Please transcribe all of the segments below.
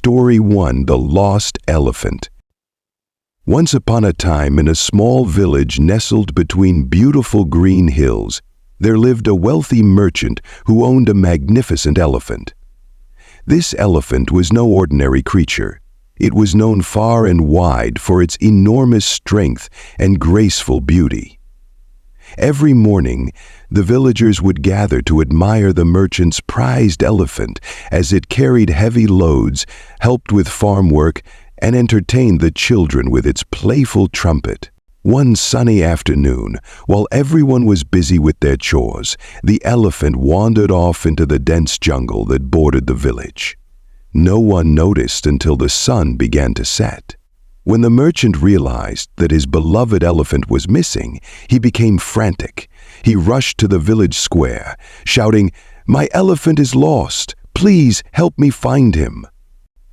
Story 1: The Lost Elephant. Once upon a time, in a small village nestled between beautiful green hills, there lived a wealthy merchant who owned a magnificent elephant. This elephant was no ordinary creature. It was known far and wide for its enormous strength and graceful beauty. Every morning, the villagers would gather to admire the merchant's prized elephant as it carried heavy loads, helped with farm work, and entertained the children with its playful trumpet. One sunny afternoon, while everyone was busy with their chores, the elephant wandered off into the dense jungle that bordered the village. No one noticed until the sun began to set. When the merchant realized that his beloved elephant was missing, he became frantic. He rushed to the village square, shouting, "My elephant is lost! Please help me find him!"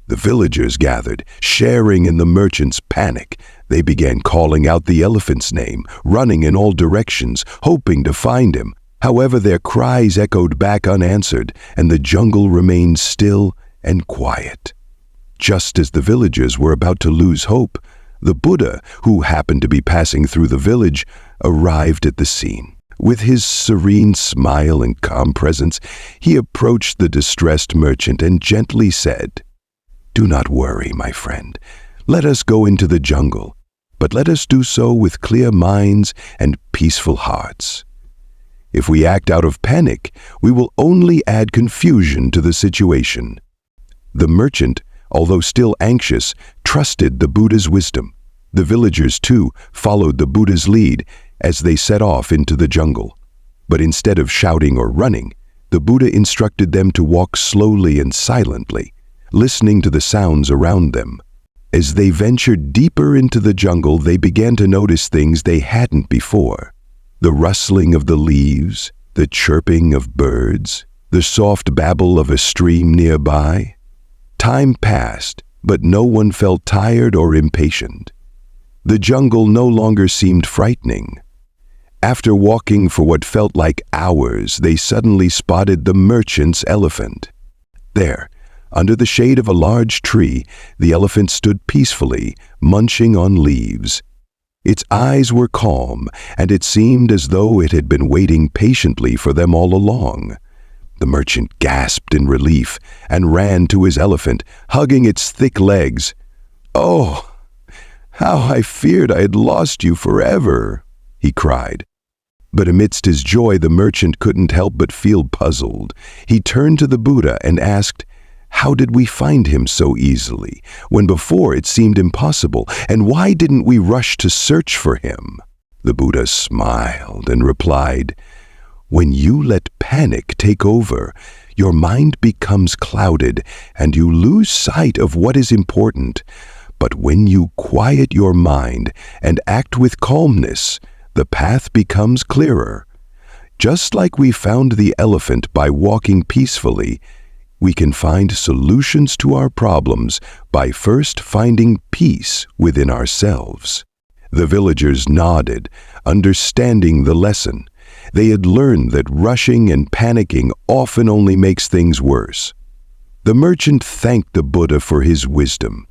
The villagers gathered, sharing in the merchant's panic. They began calling out the elephant's name, running in all directions, hoping to find him. However, their cries echoed back unanswered, and the jungle remained still and quiet. Just as the villagers were about to lose hope, the Buddha, who happened to be passing through the village, arrived at the scene. With his serene smile and calm presence, he approached the distressed merchant and gently said, "Do not worry, my friend. Let us go into the jungle, but let us do so with clear minds and peaceful hearts. If we act out of panic, we will only add confusion to the situation." The merchant, although still anxious, trusted the Buddha's wisdom. The villagers, too, followed the Buddha's lead as they set off into the jungle. But instead of shouting or running, the Buddha instructed them to walk slowly and silently, listening to the sounds around them. As they ventured deeper into the jungle, they began to notice things they hadn't before. The rustling of the leaves, the chirping of birds, the soft babble of a stream nearby. Time passed, but no one felt tired or impatient. The jungle no longer seemed frightening. After walking for what felt like hours, they suddenly spotted the merchant's elephant. There, under the shade of a large tree, the elephant stood peacefully, munching on leaves. Its eyes were calm, and it seemed as though it had been waiting patiently for them all along. The merchant gasped in relief and ran to his elephant, hugging its thick legs. "Oh, how I feared I had lost you forever," he cried. But amidst his joy, the merchant couldn't help but feel puzzled. He turned to the Buddha and asked, "How did we find him so easily, when before it seemed impossible, and why didn't we rush to search for him?" The Buddha smiled and replied, "When you let panic take over, your mind becomes clouded and you lose sight of what is important. But when you quiet your mind and act with calmness, the path becomes clearer. Just like we found the elephant by walking peacefully, we can find solutions to our problems by first finding peace within ourselves." The villagers nodded, understanding the lesson. They had learned that rushing and panicking often only makes things worse. The merchant thanked the Buddha for his wisdom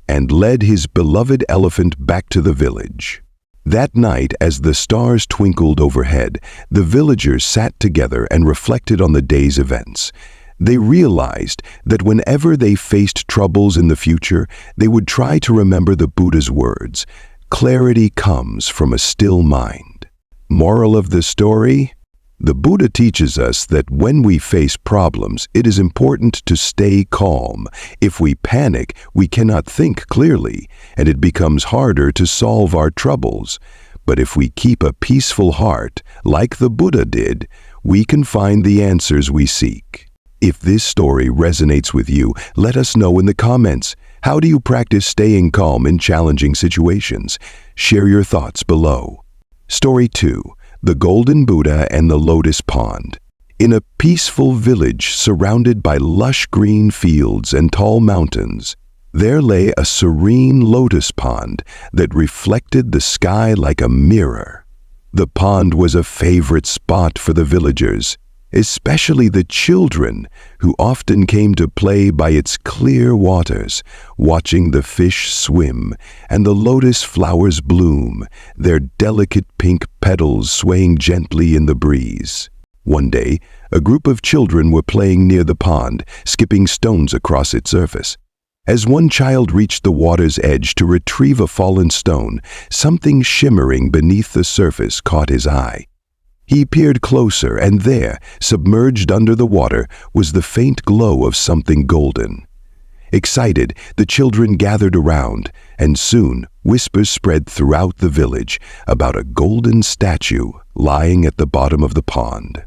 and led his beloved elephant back to the village. That night, as the stars twinkled overhead, the villagers sat together and reflected on the day's events. They realized that whenever they faced troubles in the future, they would try to remember the Buddha's words, "Clarity comes from a still mind." Moral of the story? The Buddha teaches us that when we face problems, it is important to stay calm. If we panic, we cannot think clearly, and it becomes harder to solve our troubles. But if we keep a peaceful heart, like the Buddha did, we can find the answers we seek. If this story resonates with you, let us know in the comments. How do you practice staying calm in challenging situations? Share your thoughts below. Story 2: The Golden Buddha and the Lotus Pond. In a peaceful village surrounded by lush green fields and tall mountains, there lay a serene lotus pond that reflected the sky like a mirror. The pond was a favorite spot for the villagers. especially the children who often came to play by its clear waters, watching the fish swim and the lotus flowers bloom, their delicate pink petals swaying gently in the breeze. One day, a group of children were playing near the pond, skipping stones across its surface. As one child reached the water's edge to retrieve a fallen stone, something shimmering beneath the surface caught his eye. He peered closer, and there, submerged under the water, was the faint glow of something golden. Excited, the children gathered around, and soon whispers spread throughout the village about a golden statue lying at the bottom of the pond.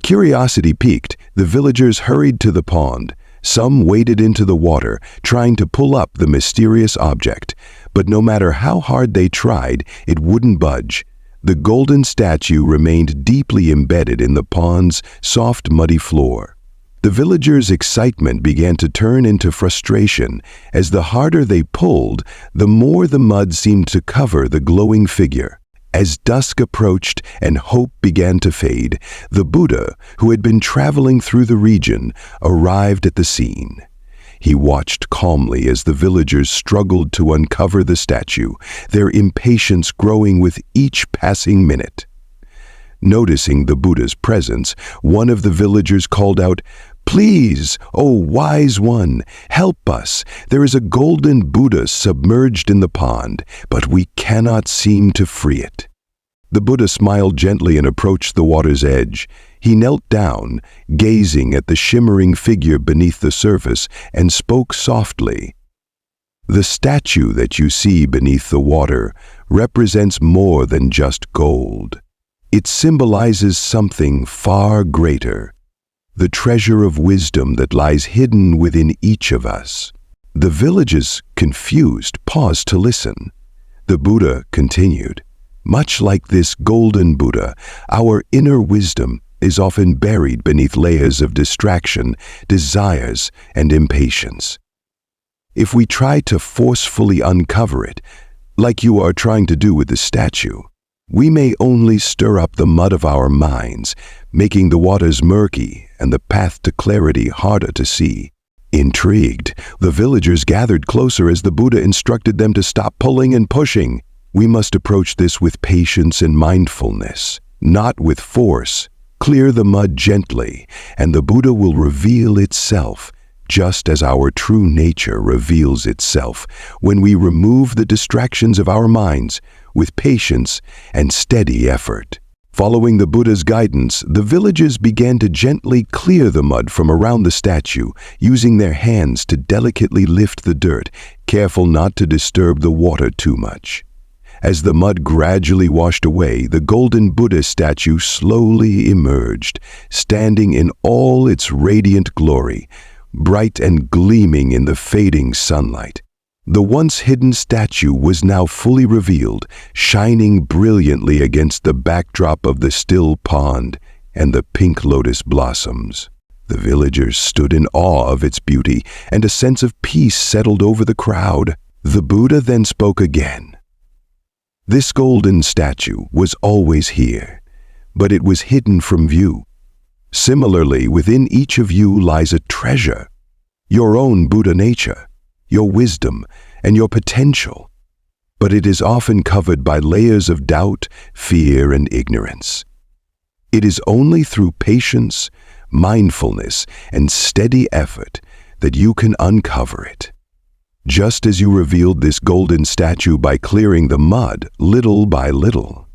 Curiosity piqued, the villagers hurried to the pond. Some waded into the water, trying to pull up the mysterious object, but no matter how hard they tried, it wouldn't budge. The golden statue remained deeply embedded in the pond's soft, muddy floor. The villagers' excitement began to turn into frustration. As the harder they pulled, the more the mud seemed to cover the glowing figure. As dusk approached and hope began to fade, the Buddha, who had been traveling through the region, arrived at the scene. He watched calmly as the villagers struggled to uncover the statue, their impatience growing with each passing minute. Noticing the Buddha's presence, one of the villagers called out, "Please, O wise one, help us. There is a golden Buddha submerged in the pond, but we cannot seem to free it." The Buddha smiled gently and approached the water's edge. He knelt down, gazing at the shimmering figure beneath the surface, and spoke softly. "The statue that you see beneath the water represents more than just gold. It symbolizes something far greater, the treasure of wisdom that lies hidden within each of us." The villagers, confused, paused to listen. The Buddha continued, "Much like this golden Buddha, our inner wisdom is often buried beneath layers of distraction, desires, and impatience. If we try to forcefully uncover it, like you are trying to do with the statue, we may only stir up the mud of our minds, making the waters murky and the path to clarity harder to see." Intrigued, the villagers gathered closer as the Buddha instructed them to stop pulling and pushing. "We must approach this with patience and mindfulness, not with force. Clear the mud gently, and the Buddha will reveal itself, just as our true nature reveals itself when we remove the distractions of our minds with patience and steady effort." Following the Buddha's guidance, the villagers began to gently clear the mud from around the statue, using their hands to delicately lift the dirt, careful not to disturb the water too much. As the mud gradually washed away, the golden Buddha statue slowly emerged, standing in all its radiant glory, bright and gleaming in the fading sunlight. The once hidden statue was now fully revealed, shining brilliantly against the backdrop of the still pond and the pink lotus blossoms. The villagers stood in awe of its beauty, and a sense of peace settled over the crowd. The Buddha then spoke again. "This golden statue was always here, but it was hidden from view. Similarly, within each of you lies a treasure, your own Buddha nature, your wisdom, and your potential. But it is often covered by layers of doubt, fear, and ignorance. It is only through patience, mindfulness, and steady effort that you can uncover it. Just as you revealed this golden statue by clearing the mud little by little,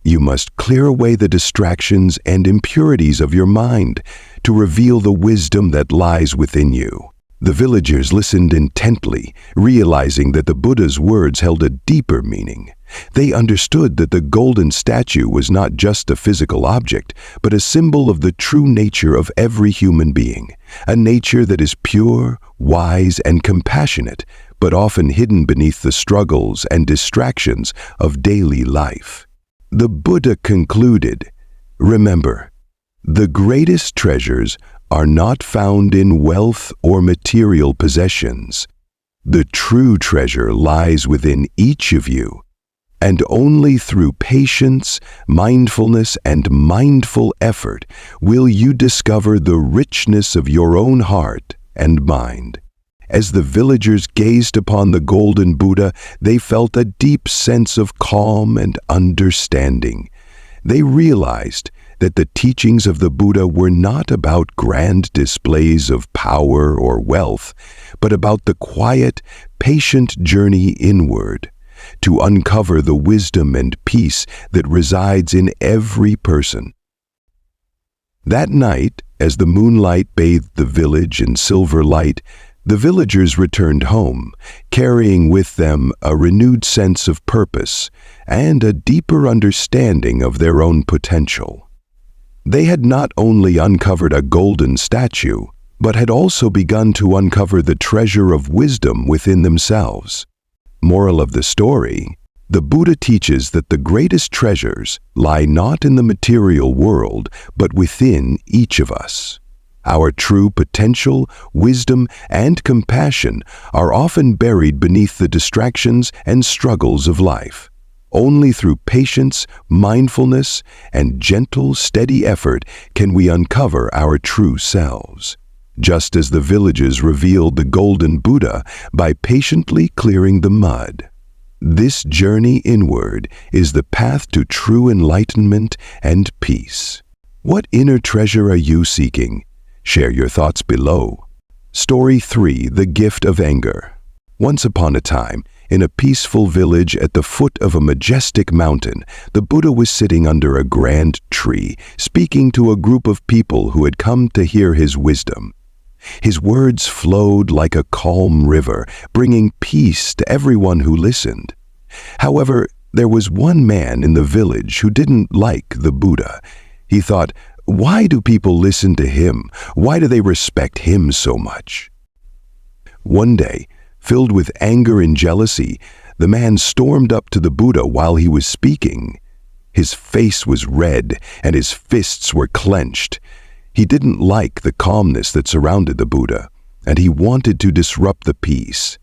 you must clear away the distractions and impurities of your mind to reveal the wisdom that lies within you." The villagers listened intently, realizing that the Buddha's words held a deeper meaning. They understood that the golden statue was not just a physical object, but a symbol of the true nature of every human being, a nature that is pure, wise, and compassionate, but often hidden beneath the struggles and distractions of daily life. The Buddha concluded, "Remember, the greatest treasures are not found in wealth or material possessions. The true treasure lies within each of you, And only through patience, mindfulness, and mindful effort will you discover the richness of your own heart and mind. As the villagers gazed upon the golden Buddha, they felt a deep sense of calm and understanding. They realized that the teachings of the Buddha were not about grand displays of power or wealth, but about the quiet, patient journey inward, to uncover the wisdom and peace that resides in every person. That night, as the moonlight bathed the village in silver light, the villagers returned home, carrying with them a renewed sense of purpose and a deeper understanding of their own potential. They had not only uncovered a golden statue, but had also begun to uncover the treasure of wisdom within themselves. Moral of the story: the Buddha teaches that the greatest treasures lie not in the material world, but within each of us. Our true potential, wisdom, and compassion are often buried beneath the distractions and struggles of life. Only through patience, mindfulness, and gentle, steady effort can we uncover our true selves. Just as the villagers revealed the golden Buddha by patiently clearing the mud. This journey inward is the path to true enlightenment and peace. What inner treasure are you seeking? Share your thoughts below. Story 3: The Gift of Anger. Once upon a time, in a peaceful village at the foot of a majestic mountain, the Buddha was sitting under a grand tree, speaking to a group of people who had come to hear his wisdom. His words flowed like a calm river, bringing peace to everyone who listened. However, there was one man in the village who didn't like the Buddha. He thought, why do people listen to him? Why do they respect him so much? One day, filled with anger and jealousy, the man stormed up to the Buddha while he was speaking. His face was red and his fists were clenched. He didn't like the calmness that surrounded the Buddha, and he wanted to disrupt the peace.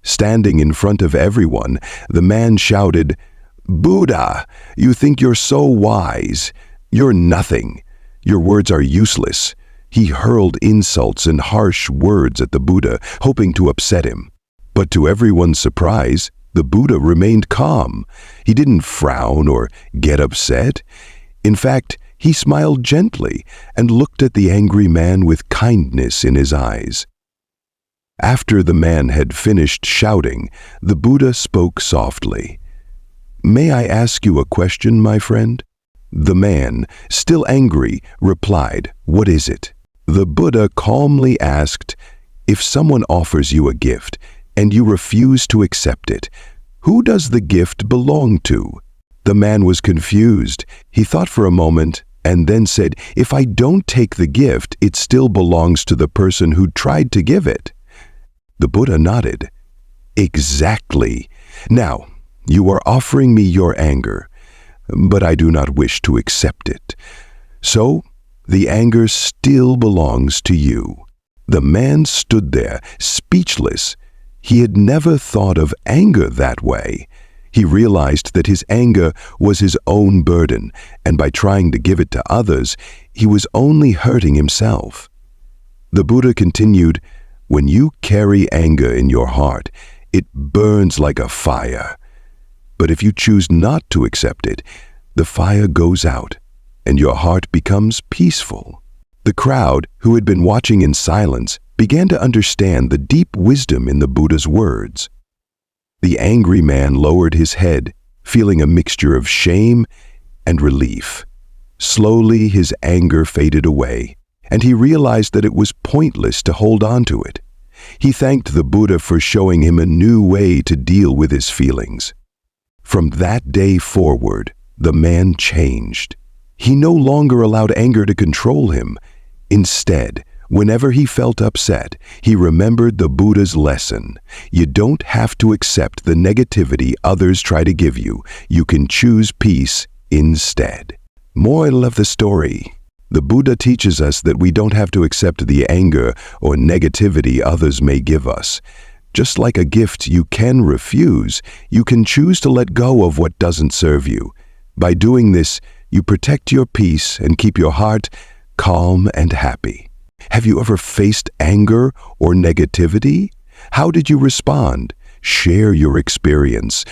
Standing in front of everyone, the man shouted, "Buddha, you think you're so wise. You're nothing. Your words are useless." He hurled insults and harsh words at the Buddha, hoping to upset him. But to everyone's surprise, the Buddha remained calm. He didn't frown or get upset. In fact, he smiled gently and looked at the angry man with kindness in his eyes. After the man had finished shouting, the Buddha spoke softly. "May I ask you a question, my friend?" The man, still angry, replied, "What is it?" The Buddha calmly asked, "If someone offers you a gift and you refuse to accept it, who does the gift belong to?" The man was confused. He thought for a moment and then said, "If I don't take the gift, it still belongs to the person who tried to give it." The Buddha nodded. "Exactly. Now, you are offering me your anger, but I do not wish to accept it. So, the anger still belongs to you." The man stood there, speechless. He had never thought of anger that way. He realized that his anger was his own burden, and by trying to give it to others, he was only hurting himself. The Buddha continued, "When you carry anger in your heart, it burns like a fire. But if you choose not to accept it, the fire goes out, and your heart becomes peaceful." The crowd, who had been watching in silence, began to understand the deep wisdom in the Buddha's words. The angry man lowered his head, feeling a mixture of shame and relief. Slowly, his anger faded away, and he realized that it was pointless to hold on to it. He thanked the Buddha for showing him a new way to deal with his feelings. From that day forward, the man changed. He no longer allowed anger to control him. Instead, whenever he felt upset, he remembered the Buddha's lesson. You don't have to accept the negativity others try to give you. You can choose peace instead. Moral of the story: the Buddha teaches us that we don't have to accept the anger or negativity others may give us. Just like a gift you can refuse, you can choose to let go of what doesn't serve you. By doing this, you protect your peace and keep your heart calm and happy. Have you ever faced anger or negativity? How did you respond? Share your experience.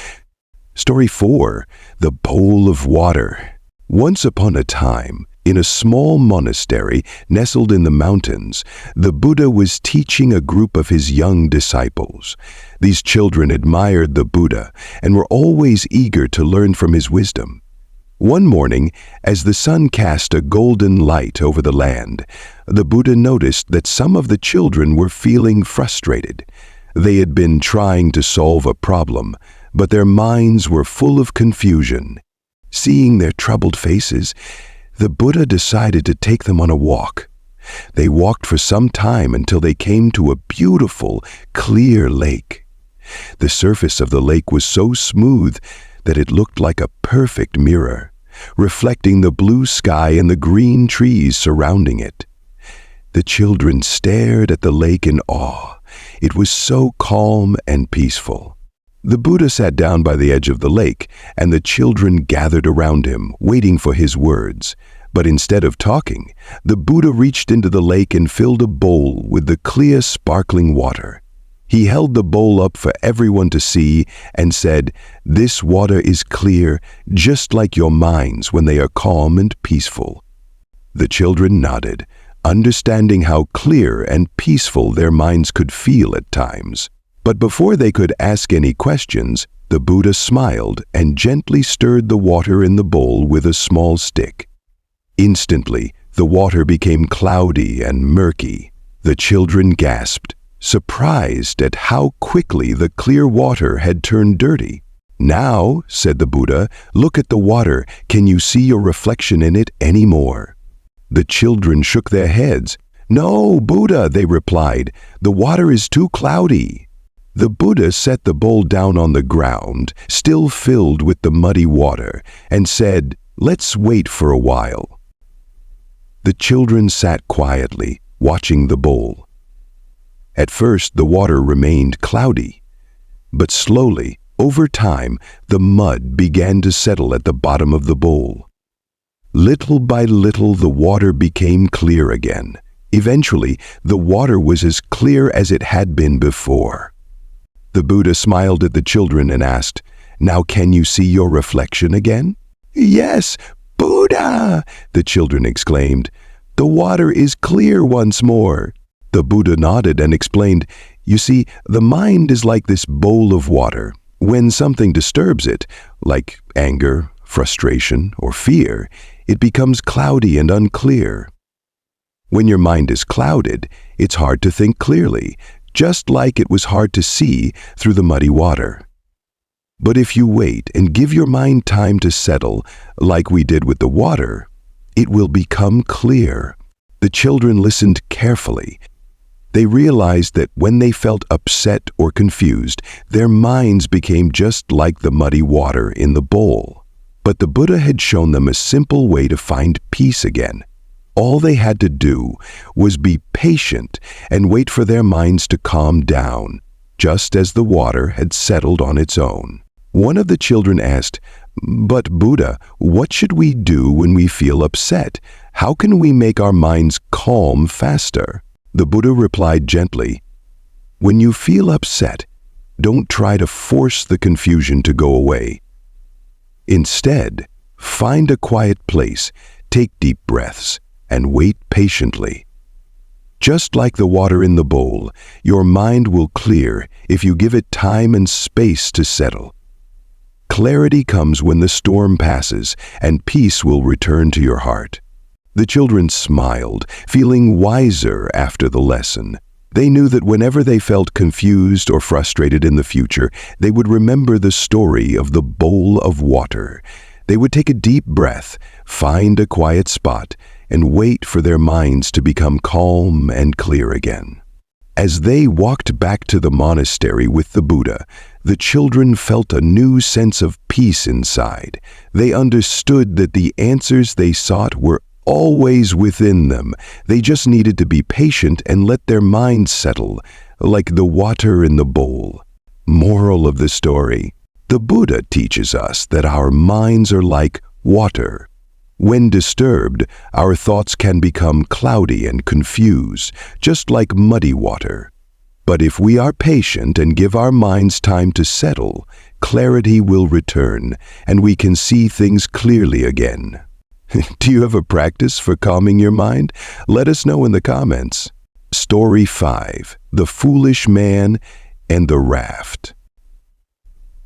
Story 4. The Bowl of Water. Once upon a time, in a small monastery nestled in the mountains, the Buddha was teaching a group of his young disciples. These children admired the Buddha and were always eager to learn from his wisdom. One morning, as the sun cast a golden light over the land, the Buddha noticed that some of the children were feeling frustrated. They had been trying to solve a problem, but their minds were full of confusion. Seeing their troubled faces, the Buddha decided to take them on a walk. They walked for some time until they came to a beautiful, clear lake. The surface of the lake was so smooth that it looked like a perfect mirror, reflecting the blue sky and the green trees surrounding it. The children stared at the lake in awe. It was so calm and peaceful. The Buddha sat down by the edge of the lake, and the children gathered around him, waiting for his words. But instead of talking, the Buddha reached into the lake and filled a bowl with the clear, sparkling water. He held the bowl up for everyone to see and said, "This water is clear, just like your minds when they are calm and peaceful." The children nodded, understanding how clear and peaceful their minds could feel at times. But before they could ask any questions, the Buddha smiled and gently stirred the water in the bowl with a small stick. Instantly, the water became cloudy and murky. The children gasped, surprised at how quickly the clear water had turned dirty. "Now," said the Buddha, "look at the water. Can you see your reflection in it anymore?" The children shook their heads. "No, Buddha," they replied, "the water is too cloudy." The Buddha set the bowl down on the ground, still filled with the muddy water, and said, "Let's wait for a while." The children sat quietly, watching the bowl. At first, the water remained cloudy, but slowly, over time, the mud began to settle at the bottom of the bowl. Little by little, the water became clear again. Eventually, the water was as clear as it had been before. The Buddha smiled at the children and asked, "Now can you see your reflection again?" "Yes, Buddha!" the children exclaimed. "The water is clear once more." The Buddha nodded and explained, "You see, the mind is like this bowl of water. When something disturbs it, like anger, frustration, or fear, it becomes cloudy and unclear. When your mind is clouded, it's hard to think clearly, just like it was hard to see through the muddy water. But if you wait and give your mind time to settle, like we did with the water, it will become clear." The children listened carefully. They realized that when they felt upset or confused, their minds became just like the muddy water in the bowl. But the Buddha had shown them a simple way to find peace again. All they had to do was be patient and wait for their minds to calm down, just as the water had settled on its own. One of the children asked, "But Buddha, what should we do when we feel upset? How can we make our minds calm faster?" The Buddha replied gently, "When you feel upset, don't try to force the confusion to go away. Instead, find a quiet place, take deep breaths, and wait patiently. Just like the water in the bowl, your mind will clear if you give it time and space to settle. Clarity comes when the storm passes, and peace will return to your heart." The children smiled, feeling wiser after the lesson. They knew that whenever they felt confused or frustrated in the future, they would remember the story of the bowl of water. They would take a deep breath, find a quiet spot, and wait for their minds to become calm and clear again. As they walked back to the monastery with the Buddha, the children felt a new sense of peace inside. They understood that the answers they sought were always within them. They just needed to be patient and let their minds settle, like the water in the bowl. Moral of the story: the Buddha teaches us that our minds are like water. When disturbed, our thoughts can become cloudy and confused, just like muddy water. But if we are patient and give our minds time to settle, clarity will return, and we can see things clearly again. Do you have a practice for calming your mind? Let us know in the comments. Story 5: The Foolish Man and the Raft.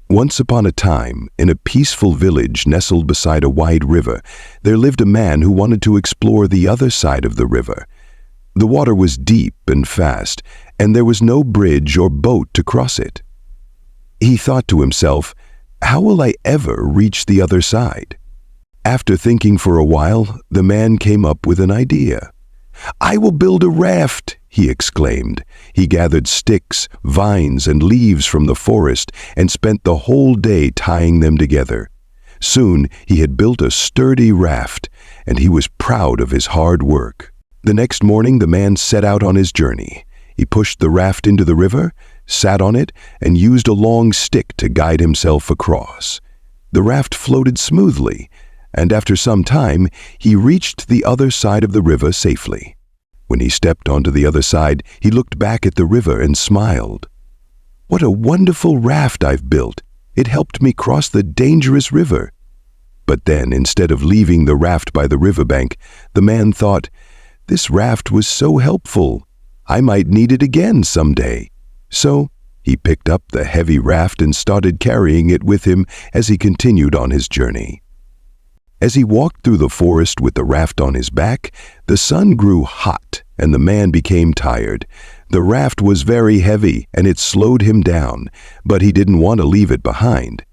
Once upon a time, in a peaceful village nestled beside a wide river, there lived a man who wanted to explore the other side of the river. The water was deep and fast, and there was no bridge or boat to cross it. He thought to himself, "How will I ever reach the other side?" After thinking for a while, the man came up with an idea. "I will build a raft," he exclaimed. He gathered sticks, vines, and leaves from the forest and spent the whole day tying them together. Soon he had built a sturdy raft, and he was proud of his hard work. The next morning the man set out on his journey. He pushed the raft into the river, sat on it, and used a long stick to guide himself across. The raft floated smoothly, and after some time he reached the other side of the river safely. When he stepped onto the other side, he looked back at the river and smiled. "What a wonderful raft I've built! It helped me cross the dangerous river." But then, instead of leaving the raft by the riverbank, the man thought, "This raft was so helpful. I might need it again someday." So he picked up the heavy raft and started carrying it with him as he continued on his journey. As he walked through the forest with the raft on his back, the sun grew hot and the man became tired. The raft was very heavy and it slowed him down, but he didn't want to leave it behind.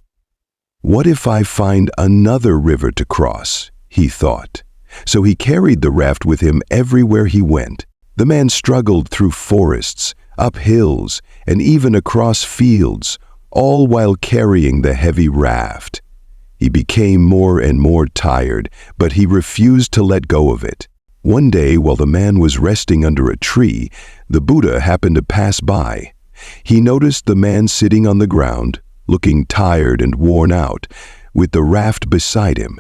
"What if I find another river to cross?" he thought. So he carried the raft with him everywhere he went. The man struggled through forests, up hills, and even across fields, all while carrying the heavy raft. He became more and more tired, but he refused to let go of it. One day, while the man was resting under a tree, the Buddha happened to pass by. He noticed the man sitting on the ground, looking tired and worn out, with the raft beside him.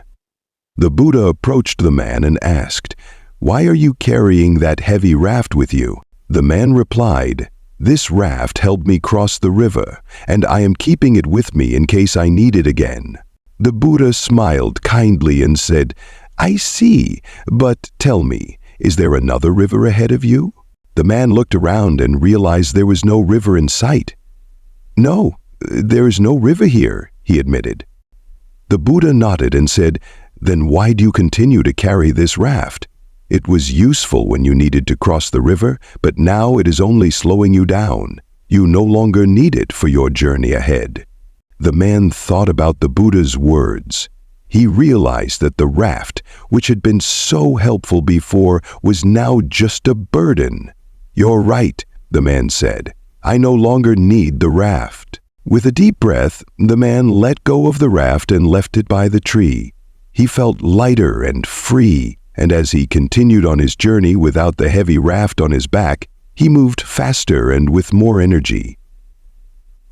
The Buddha approached the man and asked, "Why are you carrying that heavy raft with you?" The man replied, "This raft helped me cross the river, and I am keeping it with me in case I need it again." The Buddha smiled kindly and said, "I see, but tell me, is there another river ahead of you?" The man looked around and realized there was no river in sight. "No, there is no river here," he admitted. The Buddha nodded and said, "Then why do you continue to carry this raft? It was useful when you needed to cross the river, but now it is only slowing you down. You no longer need it for your journey ahead." The man thought about the Buddha's words. He realized that the raft, which had been so helpful before, was now just a burden. "You're right," the man said. "I no longer need the raft." With a deep breath, the man let go of the raft and left it by the tree. He felt lighter and free, and as he continued on his journey without the heavy raft on his back, he moved faster and with more energy.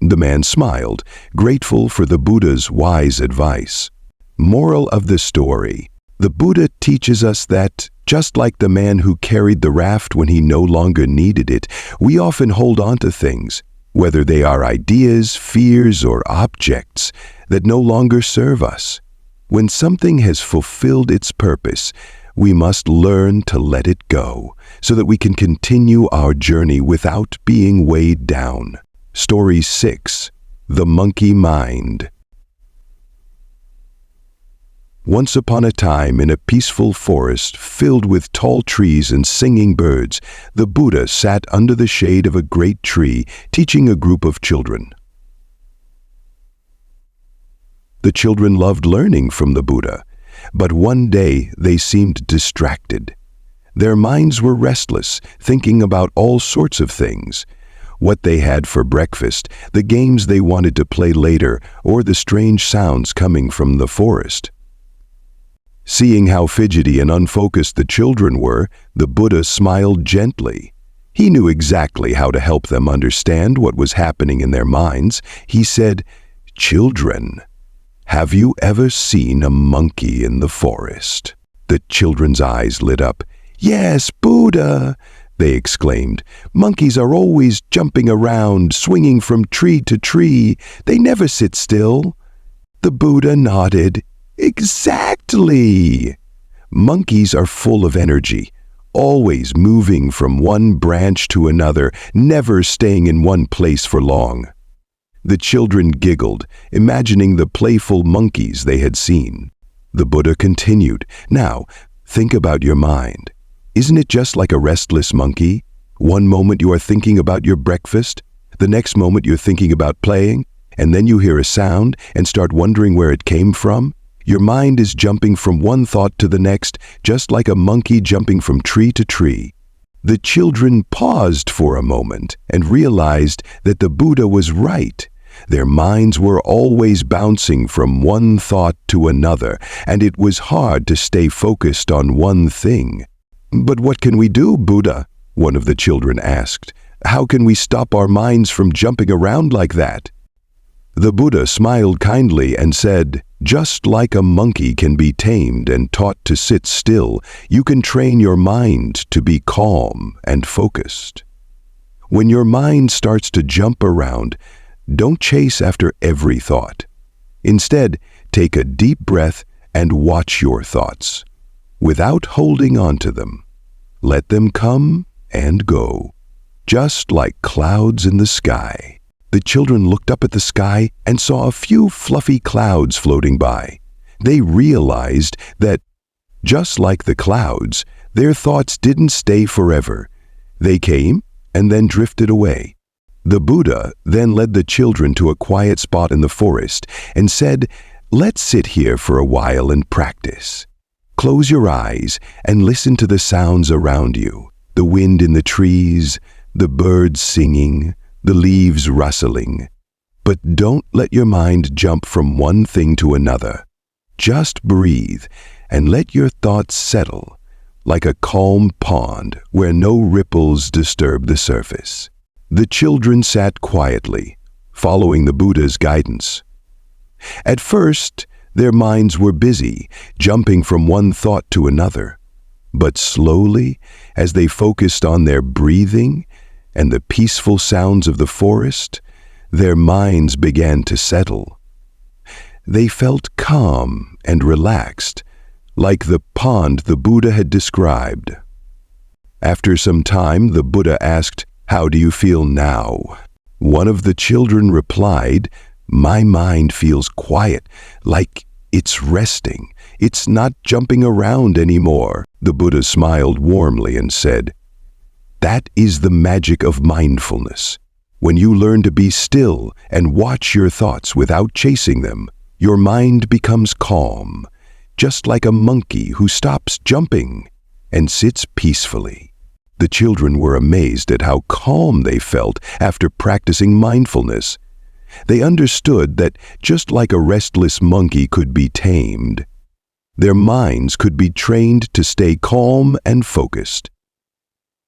The man smiled, grateful for the Buddha's wise advice. Moral of the story: the Buddha teaches us that, just like the man who carried the raft when he no longer needed it, we often hold on to things, whether they are ideas, fears, or objects, that no longer serve us. When something has fulfilled its purpose, we must learn to let it go, so that we can continue our journey without being weighed down. Story 6: The Monkey Mind. Once upon a time, in a peaceful forest filled with tall trees and singing birds, the Buddha sat under the shade of a great tree, teaching a group of children. The children loved learning from the Buddha, but one day they seemed distracted. Their minds were restless, thinking about all sorts of things: what they had for breakfast, the games they wanted to play later, or the strange sounds coming from the forest. Seeing how fidgety and unfocused the children were, the Buddha smiled gently. He knew exactly how to help them understand what was happening in their minds. He said, "Children, have you ever seen a monkey in the forest?" The children's eyes lit up. "Yes, Buddha," they exclaimed. "Monkeys are always jumping around, swinging from tree to tree. They never sit still." The Buddha nodded. "Exactly! Monkeys are full of energy, always moving from one branch to another, never staying in one place for long." The children giggled, imagining the playful monkeys they had seen. The Buddha continued, "Now, think about your mind. Isn't it just like a restless monkey? One moment you are thinking about your breakfast, the next moment you're thinking about playing, and then you hear a sound and start wondering where it came from. Your mind is jumping from one thought to the next, just like a monkey jumping from tree to tree." The children paused for a moment and realized that the Buddha was right. Their minds were always bouncing from one thought to another, and it was hard to stay focused on one thing. "But what can we do, Buddha?" one of the children asked. "How can we stop our minds from jumping around like that?" The Buddha smiled kindly and said, "Just like a monkey can be tamed and taught to sit still, you can train your mind to be calm and focused. When your mind starts to jump around, don't chase after every thought. Instead, take a deep breath and watch your thoughts, without holding on to them. Let them come and go, just like clouds in the sky." The children looked up at the sky and saw a few fluffy clouds floating by. They realized that, just like the clouds, their thoughts didn't stay forever. They came and then drifted away. The Buddha then led the children to a quiet spot in the forest and said, "Let's sit here for a while and practice. Close your eyes and listen to the sounds around you, the wind in the trees, the birds singing, the leaves rustling. But don't let your mind jump from one thing to another. Just breathe and let your thoughts settle, like a calm pond where no ripples disturb the surface." The children sat quietly, following the Buddha's guidance. At first, their minds were busy, jumping from one thought to another. But slowly, as they focused on their breathing and the peaceful sounds of the forest, their minds began to settle. They felt calm and relaxed, like the pond the Buddha had described. After some time, the Buddha asked, "How do you feel now?" One of the children replied, "My mind feels quiet, like it's resting. It's not jumping around anymore." The Buddha smiled warmly and said, "That is the magic of mindfulness. When you learn to be still and watch your thoughts without chasing them, your mind becomes calm, just like a monkey who stops jumping and sits peacefully." The children were amazed at how calm they felt after practicing mindfulness. They understood that just like a restless monkey could be tamed, their minds could be trained to stay calm and focused.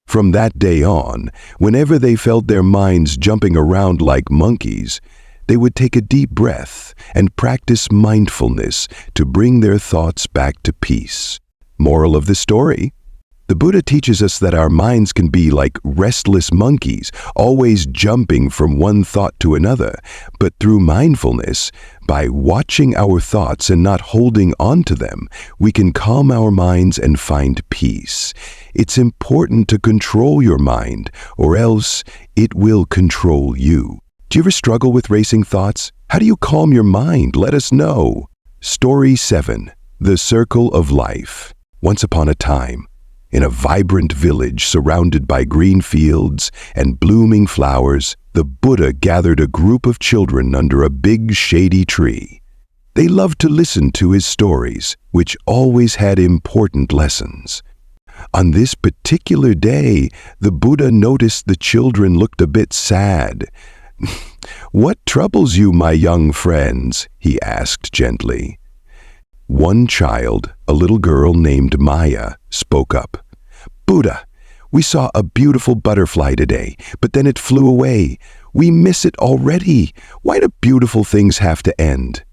From that day on, whenever they felt their minds jumping around like monkeys, they would take a deep breath and practice mindfulness to bring their thoughts back to peace. Moral of the story: the Buddha teaches us that our minds can be like restless monkeys, always jumping from one thought to another. But through mindfulness, by watching our thoughts and not holding on to them, we can calm our minds and find peace. It's important to control your mind, or else it will control you. Do you ever struggle with racing thoughts? How do you calm your mind? Let us know. Story 7. The Circle of Life. Once upon a time, in a vibrant village surrounded by green fields and blooming flowers, the Buddha gathered a group of children under a big shady tree. They loved to listen to his stories, which always had important lessons. On this particular day, the Buddha noticed the children looked a bit sad. "What troubles you, my young friends?" he asked gently. One child, a little girl named Maya, spoke up. "Buddha, We saw a beautiful butterfly today, but then it flew away. We miss it already. Why do beautiful things have to end?"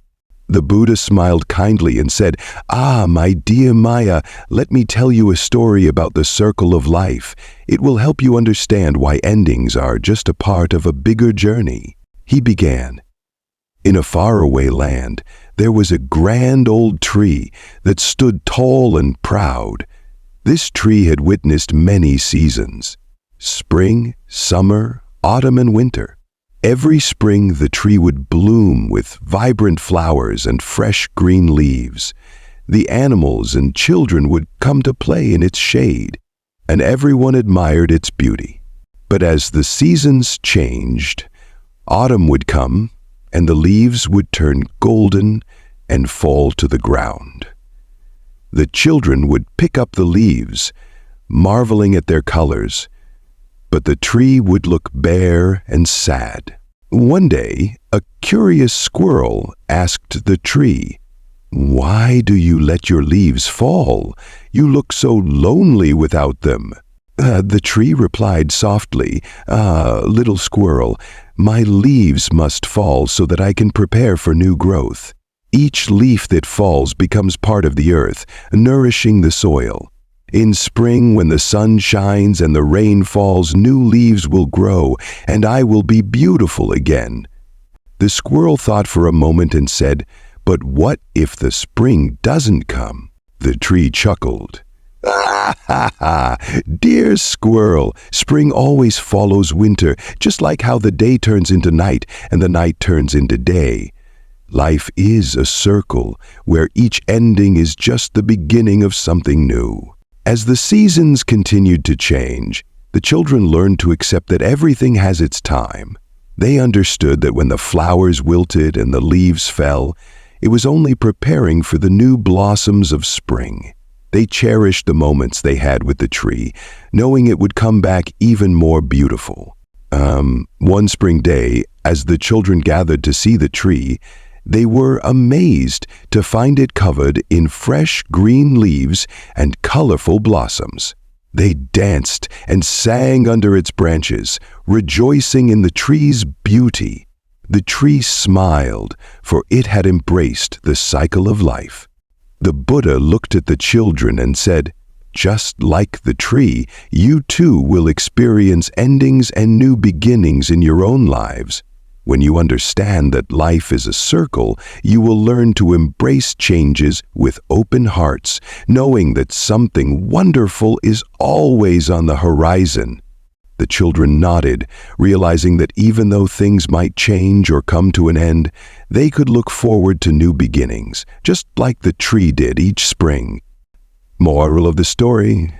The Buddha smiled kindly and said, "Ah, my dear Maya, let me tell you a story about the circle of life. It will help you understand why endings are just a part of a bigger journey." He began. In a faraway land, there was a grand old tree that stood tall and proud. This tree had witnessed many seasons: spring, summer, autumn, and winter. Every spring, the tree would bloom with vibrant flowers and fresh green leaves. The animals and children would come to play in its shade, and everyone admired its beauty. But as the seasons changed, autumn would come, and the leaves would turn golden and fall to the ground. The children would pick up the leaves, marveling at their colors, but the tree would look bare and sad. One day, a curious squirrel asked the tree, "Why do you let your leaves fall? You look so lonely without them." The tree replied softly, "Ah, little squirrel, my leaves must fall so that I can prepare for new growth. Each leaf that falls becomes part of the earth, nourishing the soil. In spring, when the sun shines and the rain falls, new leaves will grow, and I will be beautiful again." The squirrel thought for a moment and said, "But what if the spring doesn't come?" The tree chuckled. "Ah, ha, ha! Dear squirrel, spring always follows winter, just like how the day turns into night and the night turns into day. Life is a circle where each ending is just the beginning of something new." As the seasons continued to change, the children learned to accept that everything has its time. They understood that when the flowers wilted and the leaves fell, it was only preparing for the new blossoms of spring. They cherished the moments they had with the tree, knowing it would come back even more beautiful. One spring day, as the children gathered to see the tree, they were amazed to find it covered in fresh green leaves and colorful blossoms. They danced and sang under its branches, rejoicing in the tree's beauty. The tree smiled, for it had embraced the cycle of life. The Buddha looked at the children and said, "Just like the tree, you too will experience endings and new beginnings in your own lives. When you understand that life is a circle, you will learn to embrace changes with open hearts, knowing that something wonderful is always on the horizon." The children nodded, realizing that even though things might change or come to an end, they could look forward to new beginnings, just like the tree did each spring. Moral of the story: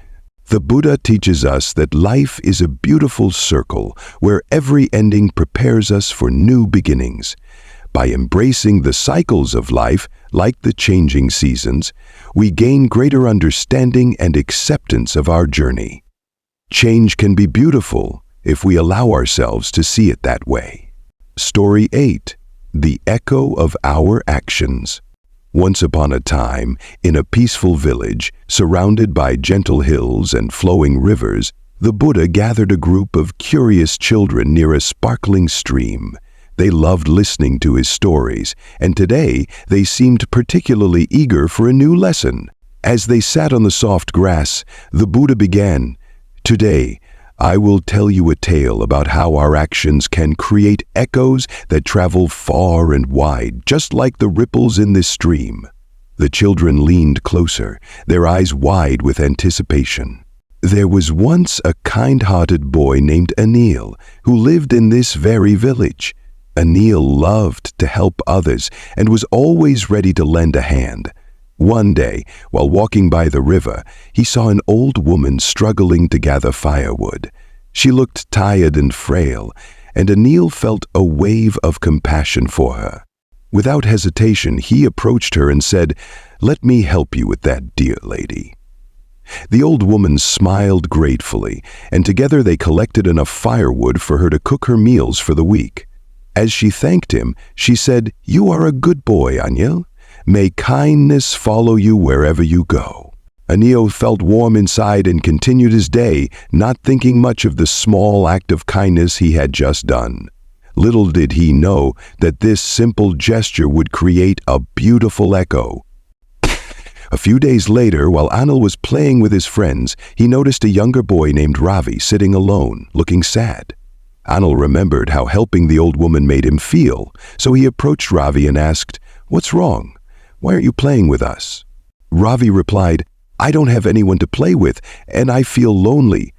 the Buddha teaches us that life is a beautiful circle where every ending prepares us for new beginnings. By embracing the cycles of life, like the changing seasons, we gain greater understanding and acceptance of our journey. Change can be beautiful if we allow ourselves to see it that way. Story 8. The Echo of Our Actions. Once upon a time, in a peaceful village, surrounded by gentle hills and flowing rivers, the Buddha gathered a group of curious children near a sparkling stream. They loved listening to his stories, and today they seemed particularly eager for a new lesson. As they sat on the soft grass, the Buddha began, "Today, I will tell you a tale about how our actions can create echoes that travel far and wide, just like the ripples in this stream." The children leaned closer, their eyes wide with anticipation. There was once a kind-hearted boy named Anil who lived in this very village. Anil loved to help others and was always ready to lend a hand. One day, while walking by the river, he saw an old woman struggling to gather firewood. She looked tired and frail, and Anil felt a wave of compassion for her. Without hesitation, he approached her and said, "Let me help you with that, dear lady." The old woman smiled gratefully, and together they collected enough firewood for her to cook her meals for the week. As she thanked him, she said, "You are a good boy, Anil. May kindness follow you wherever you go." Anil felt warm inside and continued his day, not thinking much of the small act of kindness he had just done. Little did he know that this simple gesture would create a beautiful echo. A few days later, while Anil was playing with his friends, he noticed a younger boy named Ravi sitting alone, looking sad. Anil remembered how helping the old woman made him feel, so he approached Ravi and asked, "What's wrong? Why aren't you playing with us?" Ravi replied, "I don't have anyone to play with, and I feel lonely."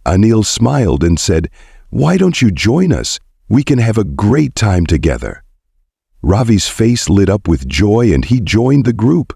Anil smiled and said, "Why don't you join us? We can have a great time together." Ravi's face lit up with joy and he joined the group.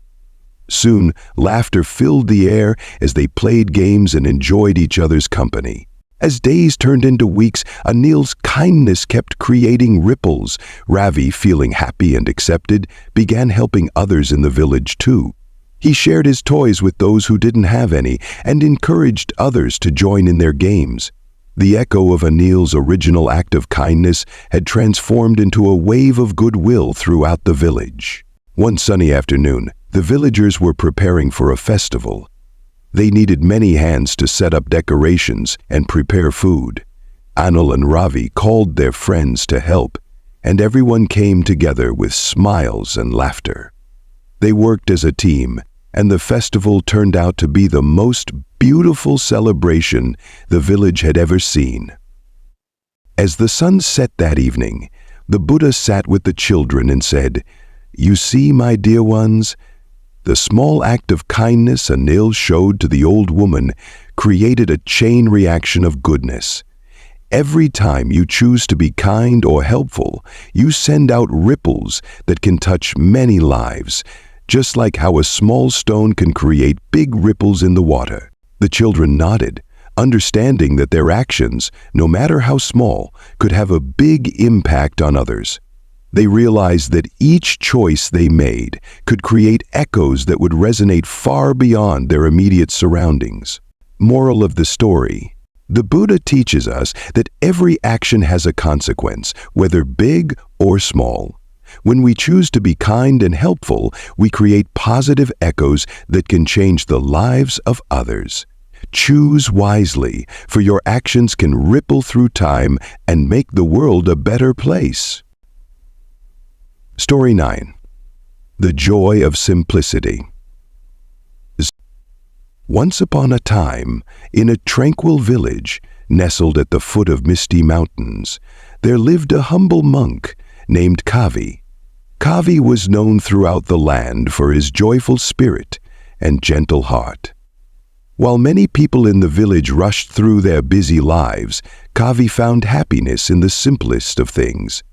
Soon, laughter filled the air as they played games and enjoyed each other's company. As days turned into weeks, Anil's kindness kept creating ripples. Ravi, feeling happy and accepted, began helping others in the village too. He shared his toys with those who didn't have any and encouraged others to join in their games. The echo of Anil's original act of kindness had transformed into a wave of goodwill throughout the village. One sunny afternoon, the villagers were preparing for a festival. They needed many hands to set up decorations and prepare food. Anil and Ravi called their friends to help, and everyone came together with smiles and laughter. They worked as a team, and the festival turned out to be the most beautiful celebration the village had ever seen. As the sun set that evening, the Buddha sat with the children and said, "You see, my dear ones, the small act of kindness Anil showed to the old woman created a chain reaction of goodness. Every time you choose to be kind or helpful, you send out ripples that can touch many lives, just like how a small stone can create big ripples in the water." The children nodded, understanding that their actions, no matter how small, could have a big impact on others. They realized that each choice they made could create echoes that would resonate far beyond their immediate surroundings. Moral of the story: the Buddha teaches us that every action has a consequence, whether big or small. When we choose to be kind and helpful, we create positive echoes that can change the lives of others. Choose wisely, for your actions can ripple through time and make the world a better place. Story 9. The Joy of Simplicity. Once upon a time, in a tranquil village, nestled at the foot of misty mountains, there lived a humble monk named Kavi. Kavi was known throughout the land for his joyful spirit and gentle heart. While many people in the village rushed through their busy lives, Kavi found happiness in the simplest of things.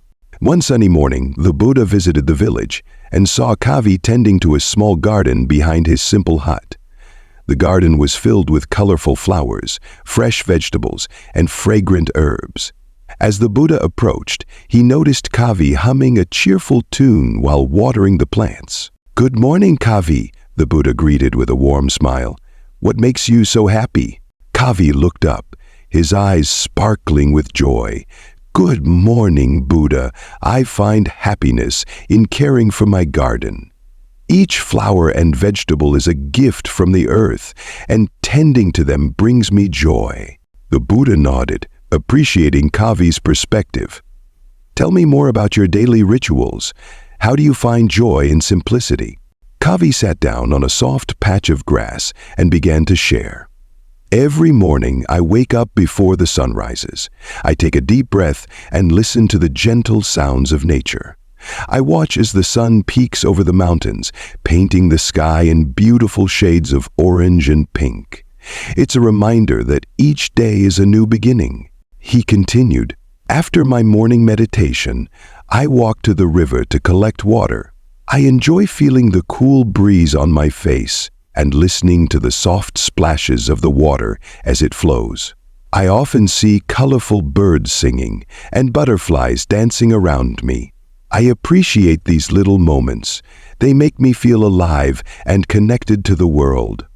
One sunny morning, the Buddha visited the village and saw Kavi tending to a small garden behind his simple hut. The garden was filled with colorful flowers, fresh vegetables, and fragrant herbs. As the Buddha approached, he noticed Kavi humming a cheerful tune while watering the plants. "Good morning, Kavi," the Buddha greeted with a warm smile. "What makes you so happy?" Kavi looked up, his eyes sparkling with joy. "Good morning, Buddha. I find happiness in caring for my garden. Each flower and vegetable is a gift from the earth, and tending to them brings me joy." The Buddha nodded, appreciating Kavi's perspective. "Tell me more about your daily rituals. How do you find joy in simplicity?" Kavi sat down on a soft patch of grass and began to share. "Every morning I wake up before the sun rises. I take a deep breath and listen to the gentle sounds of nature. I watch as the sun peeks over the mountains, painting the sky in beautiful shades of orange and pink. It's a reminder that each day is a new beginning." He continued, "After my morning meditation, I walk to the river to collect water. I enjoy feeling the cool breeze on my face and listening to the soft splashes of the water as it flows. I often see colorful birds singing and butterflies dancing around me. I appreciate these little moments. They make me feel alive and connected to the world."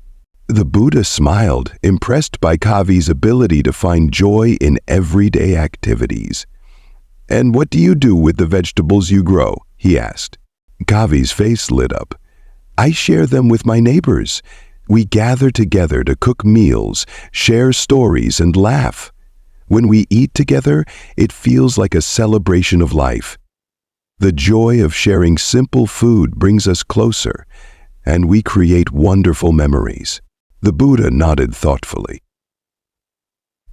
The Buddha smiled, impressed by Kavi's ability to find joy in everyday activities. "And what do you do with the vegetables you grow?" he asked. Kavi's face lit up. "I share them with my neighbors. We gather together to cook meals, share stories, and laugh. When we eat together, it feels like a celebration of life. The joy of sharing simple food brings us closer, and we create wonderful memories. The Buddha nodded thoughtfully.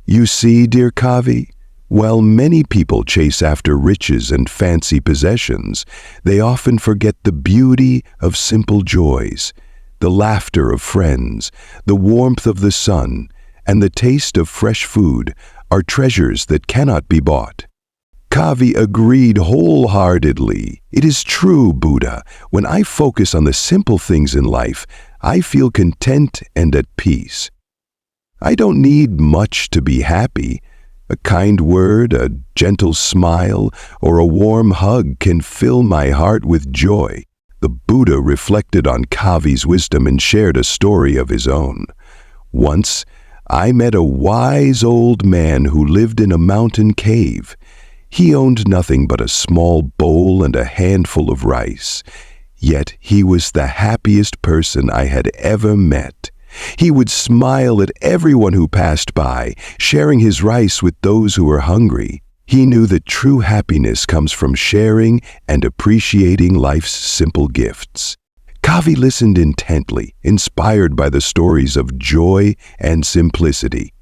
You see, dear Kavi, while many people chase after riches and fancy possessions, they often forget the beauty of simple joys, the laughter of friends, the warmth of the sun, and the taste of fresh food are treasures that cannot be bought. Kavi agreed wholeheartedly. It is true, Buddha. When I focus on the simple things in life, I feel content and at peace. I don't need much to be happy. A kind word, a gentle smile, or a warm hug can fill my heart with joy. The Buddha reflected on Kavi's wisdom and shared a story of his own. Once, I met a wise old man who lived in a mountain cave. He owned nothing but a small bowl and a handful of rice. Yet he was the happiest person I had ever met. He would smile at everyone who passed by, sharing his rice with those who were hungry. He knew that true happiness comes from sharing and appreciating life's simple gifts. Kavi listened intently, inspired by the stories of joy and simplicity.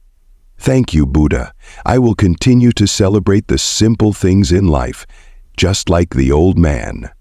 Thank you, Buddha. I will continue to celebrate the simple things in life, just like the old man.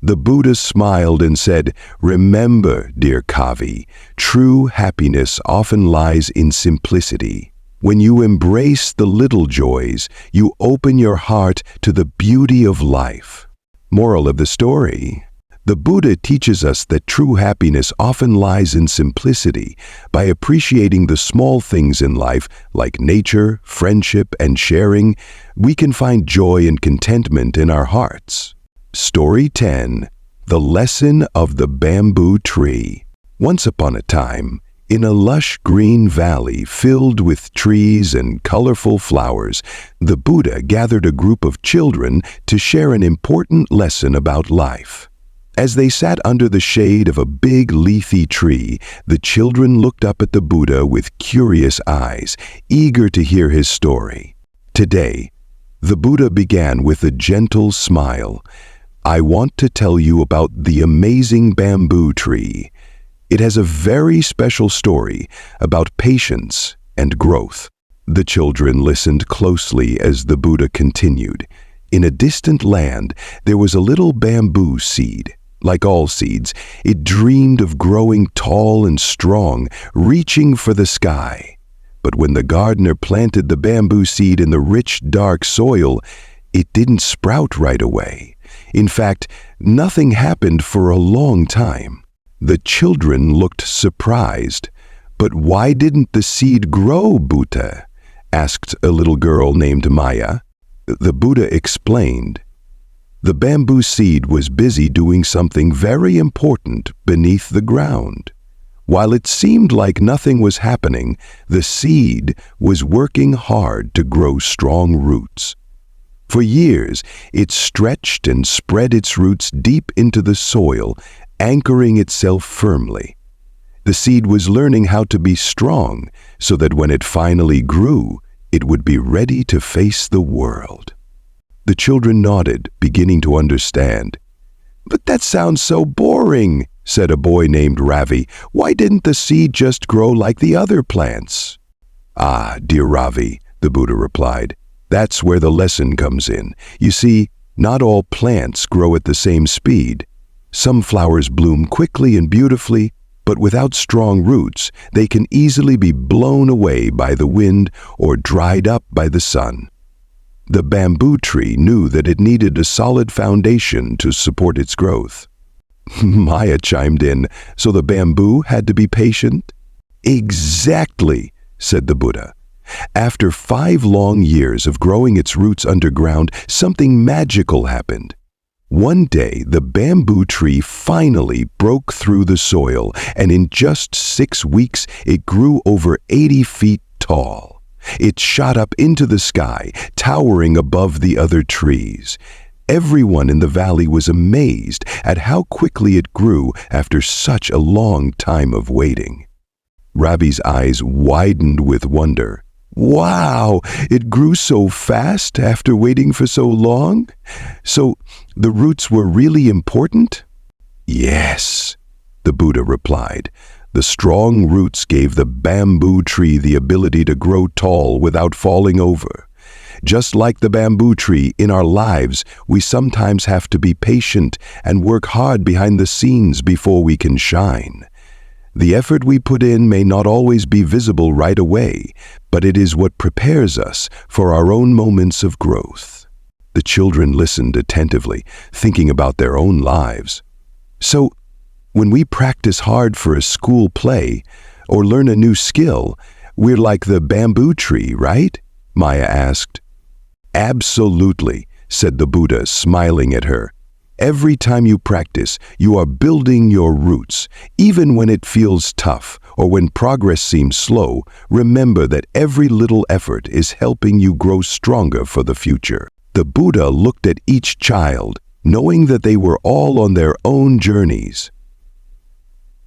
The Buddha smiled and said, Remember, dear Kavi, true happiness often lies in simplicity. When you embrace the little joys, you open your heart to the beauty of life. Moral of the story: the Buddha teaches us that true happiness often lies in simplicity. By appreciating the small things in life, like nature, friendship, and sharing, we can find joy and contentment in our hearts. Story 10. The Lesson of the Bamboo Tree. Once upon a time, in a lush green valley filled with trees and colorful flowers, the Buddha gathered a group of children to share an important lesson about life. As they sat under the shade of a big leafy tree, the children looked up at the Buddha with curious eyes, eager to hear his story. Today, the Buddha began with a gentle smile. I want to tell you about the amazing bamboo tree. It has a very special story about patience and growth. The children listened closely as the Buddha continued. In a distant land, there was a little bamboo seed. Like all seeds, it dreamed of growing tall and strong, reaching for the sky. But when the gardener planted the bamboo seed in the rich, dark soil, it didn't sprout right away. In fact, nothing happened for a long time. The children looked surprised. But why didn't the seed grow, Buddha? Asked a little girl named Maya. The Buddha explained. The bamboo seed was busy doing something very important beneath the ground. While it seemed like nothing was happening, the seed was working hard to grow strong roots. For years, it stretched and spread its roots deep into the soil, anchoring itself firmly. The seed was learning how to be strong so that when it finally grew, it would be ready to face the world. The children nodded, beginning to understand. But that sounds so boring, said a boy named Ravi. Why didn't the seed just grow like the other plants? Ah, dear Ravi, the Buddha replied. That's where the lesson comes in. You see, not all plants grow at the same speed. Some flowers bloom quickly and beautifully, but without strong roots, they can easily be blown away by the wind or dried up by the sun. The bamboo tree knew that it needed a solid foundation to support its growth. Maya chimed in, so the bamboo had to be patient? Exactly, said the Buddha. After 5 long years of growing its roots underground, something magical happened. One day, the bamboo tree finally broke through the soil, and in just 6 weeks, it grew over 80 feet tall. It shot up into the sky, towering above the other trees. Everyone in the valley was amazed at how quickly it grew after such a long time of waiting. Rabbi's eyes widened with wonder. Wow, it grew so fast after waiting for so long? So the roots were really important? Yes, the Buddha replied. The strong roots gave the bamboo tree the ability to grow tall without falling over. Just like the bamboo tree, in our lives, we sometimes have to be patient and work hard behind the scenes before we can shine. The effort we put in may not always be visible right away, but it is what prepares us for our own moments of growth. The children listened attentively, thinking about their own lives. So, when we practice hard for a school play or learn a new skill, we're like the bamboo tree, right? Maya asked. Absolutely, said the Buddha, smiling at her. Every time you practice, you are building your roots. Even when it feels tough or when progress seems slow, remember that every little effort is helping you grow stronger for the future. The Buddha looked at each child, knowing that they were all on their own journeys.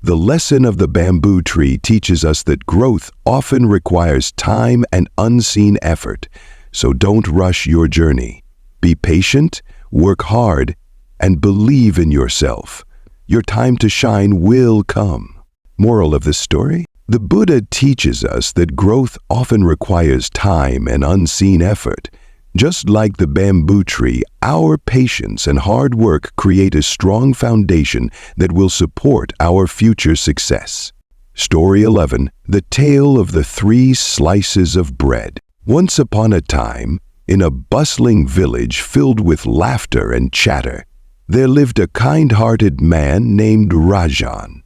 The lesson of the bamboo tree teaches us that growth often requires time and unseen effort, so don't rush your journey. Be patient, work hard, and believe in yourself. Your time to shine will come. Moral of the story? The Buddha teaches us that growth often requires time and unseen effort. Just like the bamboo tree, our patience and hard work create a strong foundation that will support our future success. Story 11. The Tale of the 3 Slices of Bread. Once upon a time, in a bustling village filled with laughter and chatter, there lived a kind-hearted man named Rajan.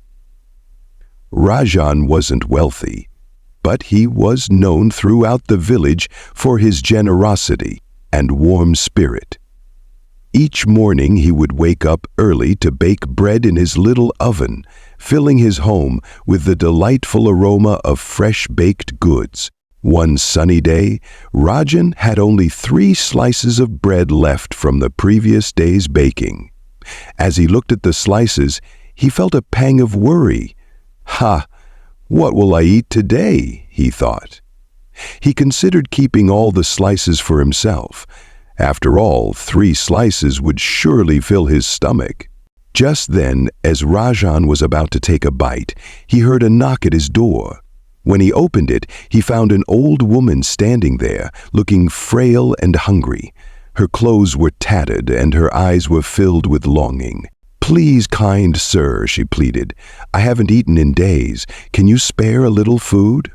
Rajan wasn't wealthy, but he was known throughout the village for his generosity and warm spirit. Each morning he would wake up early to bake bread in his little oven, filling his home with the delightful aroma of fresh-baked goods. One sunny day, Rajan had only 3 slices of bread left from the previous day's baking. As he looked at the slices, he felt a pang of worry. "Ha! What will I eat today?" he thought. He considered keeping all the slices for himself. After all, 3 slices would surely fill his stomach. Just then, as Rajan was about to take a bite, he heard a knock at his door. When he opened it, he found an old woman standing there, looking frail and hungry. Her clothes were tattered and her eyes were filled with longing. "Please, kind sir," she pleaded, "I haven't eaten in days. Can you spare a little food?"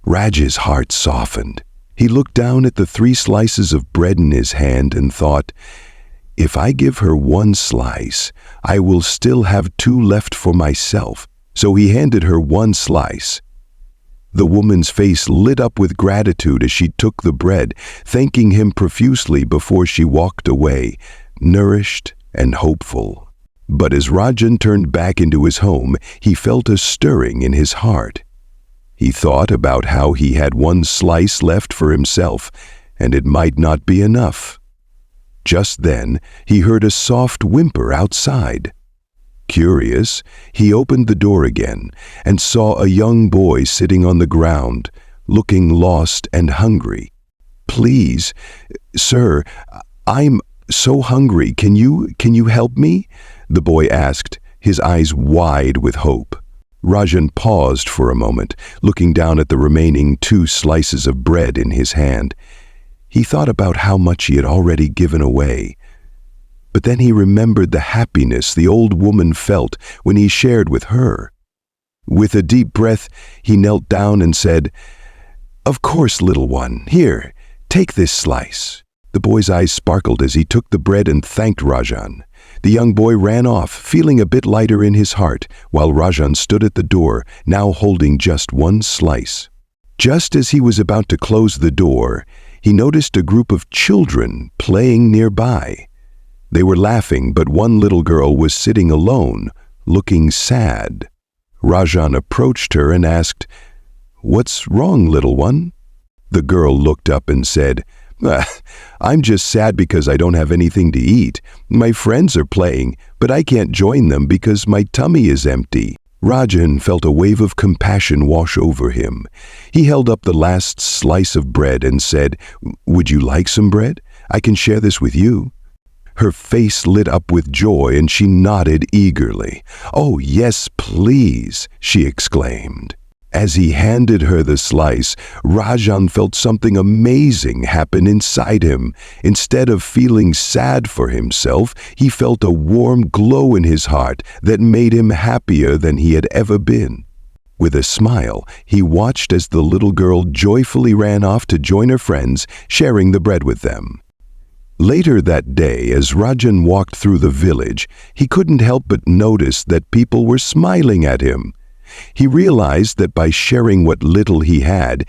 Raj's heart softened. He looked down at the 3 slices of bread in his hand and thought, "If I give her 1 slice, I will still have 2 left for myself." So he handed her 1 slice. The woman's face lit up with gratitude as she took the bread, thanking him profusely before she walked away, nourished and hopeful. But as Rajan turned back into his home, he felt a stirring in his heart. He thought about how he had 1 slice left for himself, and it might not be enough. Just then, he heard a soft whimper outside. Curious, he opened the door again and saw a young boy sitting on the ground, looking lost and hungry. "Please, sir, I'm so hungry. Can you help me?" the boy asked, his eyes wide with hope. Rajan paused for a moment, looking down at the remaining 2 slices of bread in his hand. He thought about how much he had already given away. But then he remembered the happiness the old woman felt when he shared with her. With a deep breath, he knelt down and said, "Of course, little one. Here, take this slice." The boy's eyes sparkled as he took the bread and thanked Rajan. The young boy ran off, feeling a bit lighter in his heart, while Rajan stood at the door, now holding just 1 slice. Just as he was about to close the door, he noticed a group of children playing nearby. They were laughing, but one little girl was sitting alone, looking sad. Rajan approached her and asked, "What's wrong, little one?" The girl looked up and said, "Ah, I'm just sad because I don't have anything to eat. My friends are playing, but I can't join them because my tummy is empty." Rajan felt a wave of compassion wash over him. He held up the last slice of bread and said, "Would you like some bread? I can share this with you." Her face lit up with joy and she nodded eagerly. "Oh, yes, please," she exclaimed. As he handed her the slice, Rajan felt something amazing happen inside him. Instead of feeling sad for himself, he felt a warm glow in his heart that made him happier than he had ever been. With a smile, he watched as the little girl joyfully ran off to join her friends, sharing the bread with them. Later that day, as Rajan walked through the village, he couldn't help but notice that people were smiling at him. He realized that by sharing what little he had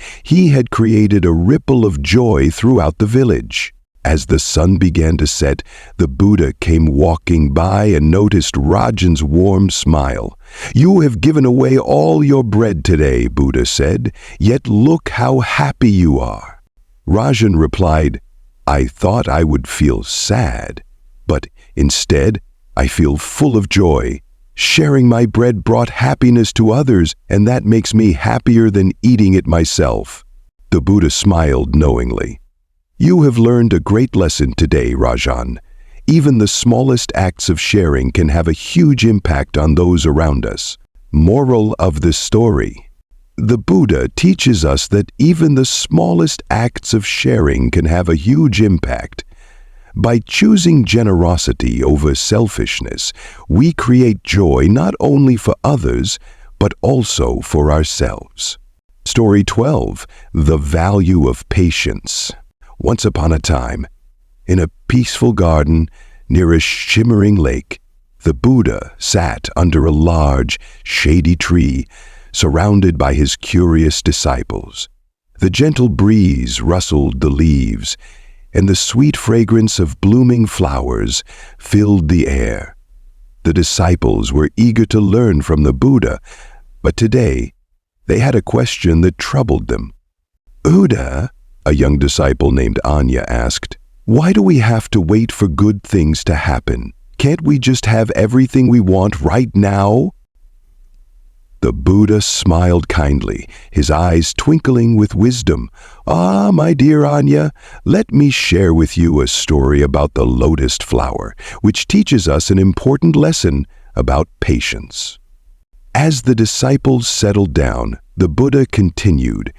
created a ripple of joy throughout the village. As the sun began to set, the Buddha came walking by and noticed Rajan's warm smile. "You have given away all your bread today," Buddha said, "yet look how happy you are." Rajan replied, "I thought I would feel sad, but instead I feel full of joy. Sharing my bread brought happiness to others, and that makes me happier than eating it myself." The Buddha smiled knowingly. "You have learned a great lesson today, Rajan. Even the smallest acts of sharing can have a huge impact on those around us." Moral of the story: the Buddha teaches us that even the smallest acts of sharing can have a huge impact. By choosing generosity over selfishness, we create joy not only for others, but also for ourselves. Story 12. The Value of Patience. Once upon a time, in a peaceful garden near a shimmering lake, the Buddha sat under a large, shady tree, surrounded by his curious disciples. The gentle breeze rustled the leaves, and the sweet fragrance of blooming flowers filled the air. The disciples were eager to learn from the Buddha, but today they had a question that troubled them. "Buddha," a young disciple named Anya asked, "why do we have to wait for good things to happen? Can't we just have everything we want right now?" The Buddha smiled kindly, his eyes twinkling with wisdom. "Ah, my dear Anya, let me share with you a story about the lotus flower, which teaches us an important lesson about patience." As the disciples settled down, the Buddha continued,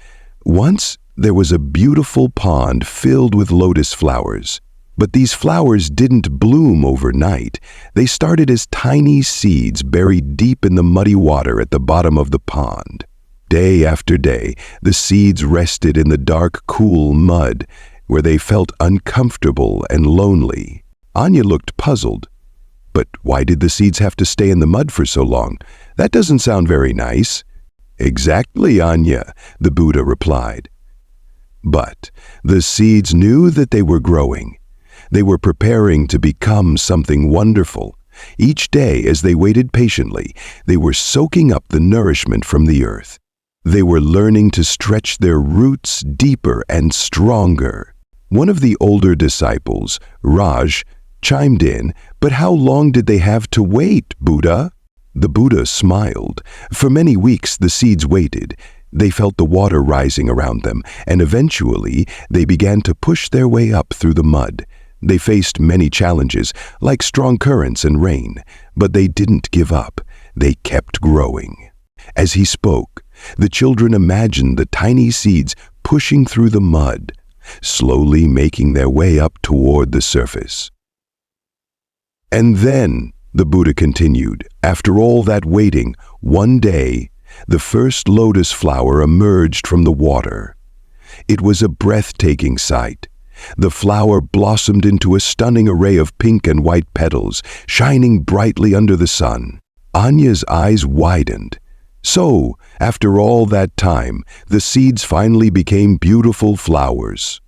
"Once there was a beautiful pond filled with lotus flowers. But these flowers didn't bloom overnight. They started as tiny seeds buried deep in the muddy water at the bottom of the pond. Day after day, the seeds rested in the dark, cool mud, where they felt uncomfortable and lonely. Anya looked puzzled. "But why did the seeds have to stay in the mud for so long? That doesn't sound very nice." "Exactly, Anya," the Buddha replied. But the seeds knew that they were growing. They were preparing to become something wonderful. Each day, as they waited patiently, they were soaking up the nourishment from the earth. They were learning to stretch their roots deeper and stronger. One of the older disciples, Raj, chimed in, "But how long did they have to wait, Buddha?" The Buddha smiled. For many weeks the seeds waited. They felt the water rising around them, and eventually they began to push their way up through the mud. They faced many challenges, like strong currents and rain, but they didn't give up. They kept growing. As he spoke, the children imagined the tiny seeds pushing through the mud, slowly making their way up toward the surface. "And then," the Buddha continued, "after all that waiting, one day, the first lotus flower emerged from the water. It was a breathtaking sight. The flower blossomed into a stunning array of pink and white petals, shining brightly under the sun. Anya's eyes widened. So, after all that time, the seeds finally became beautiful flowers.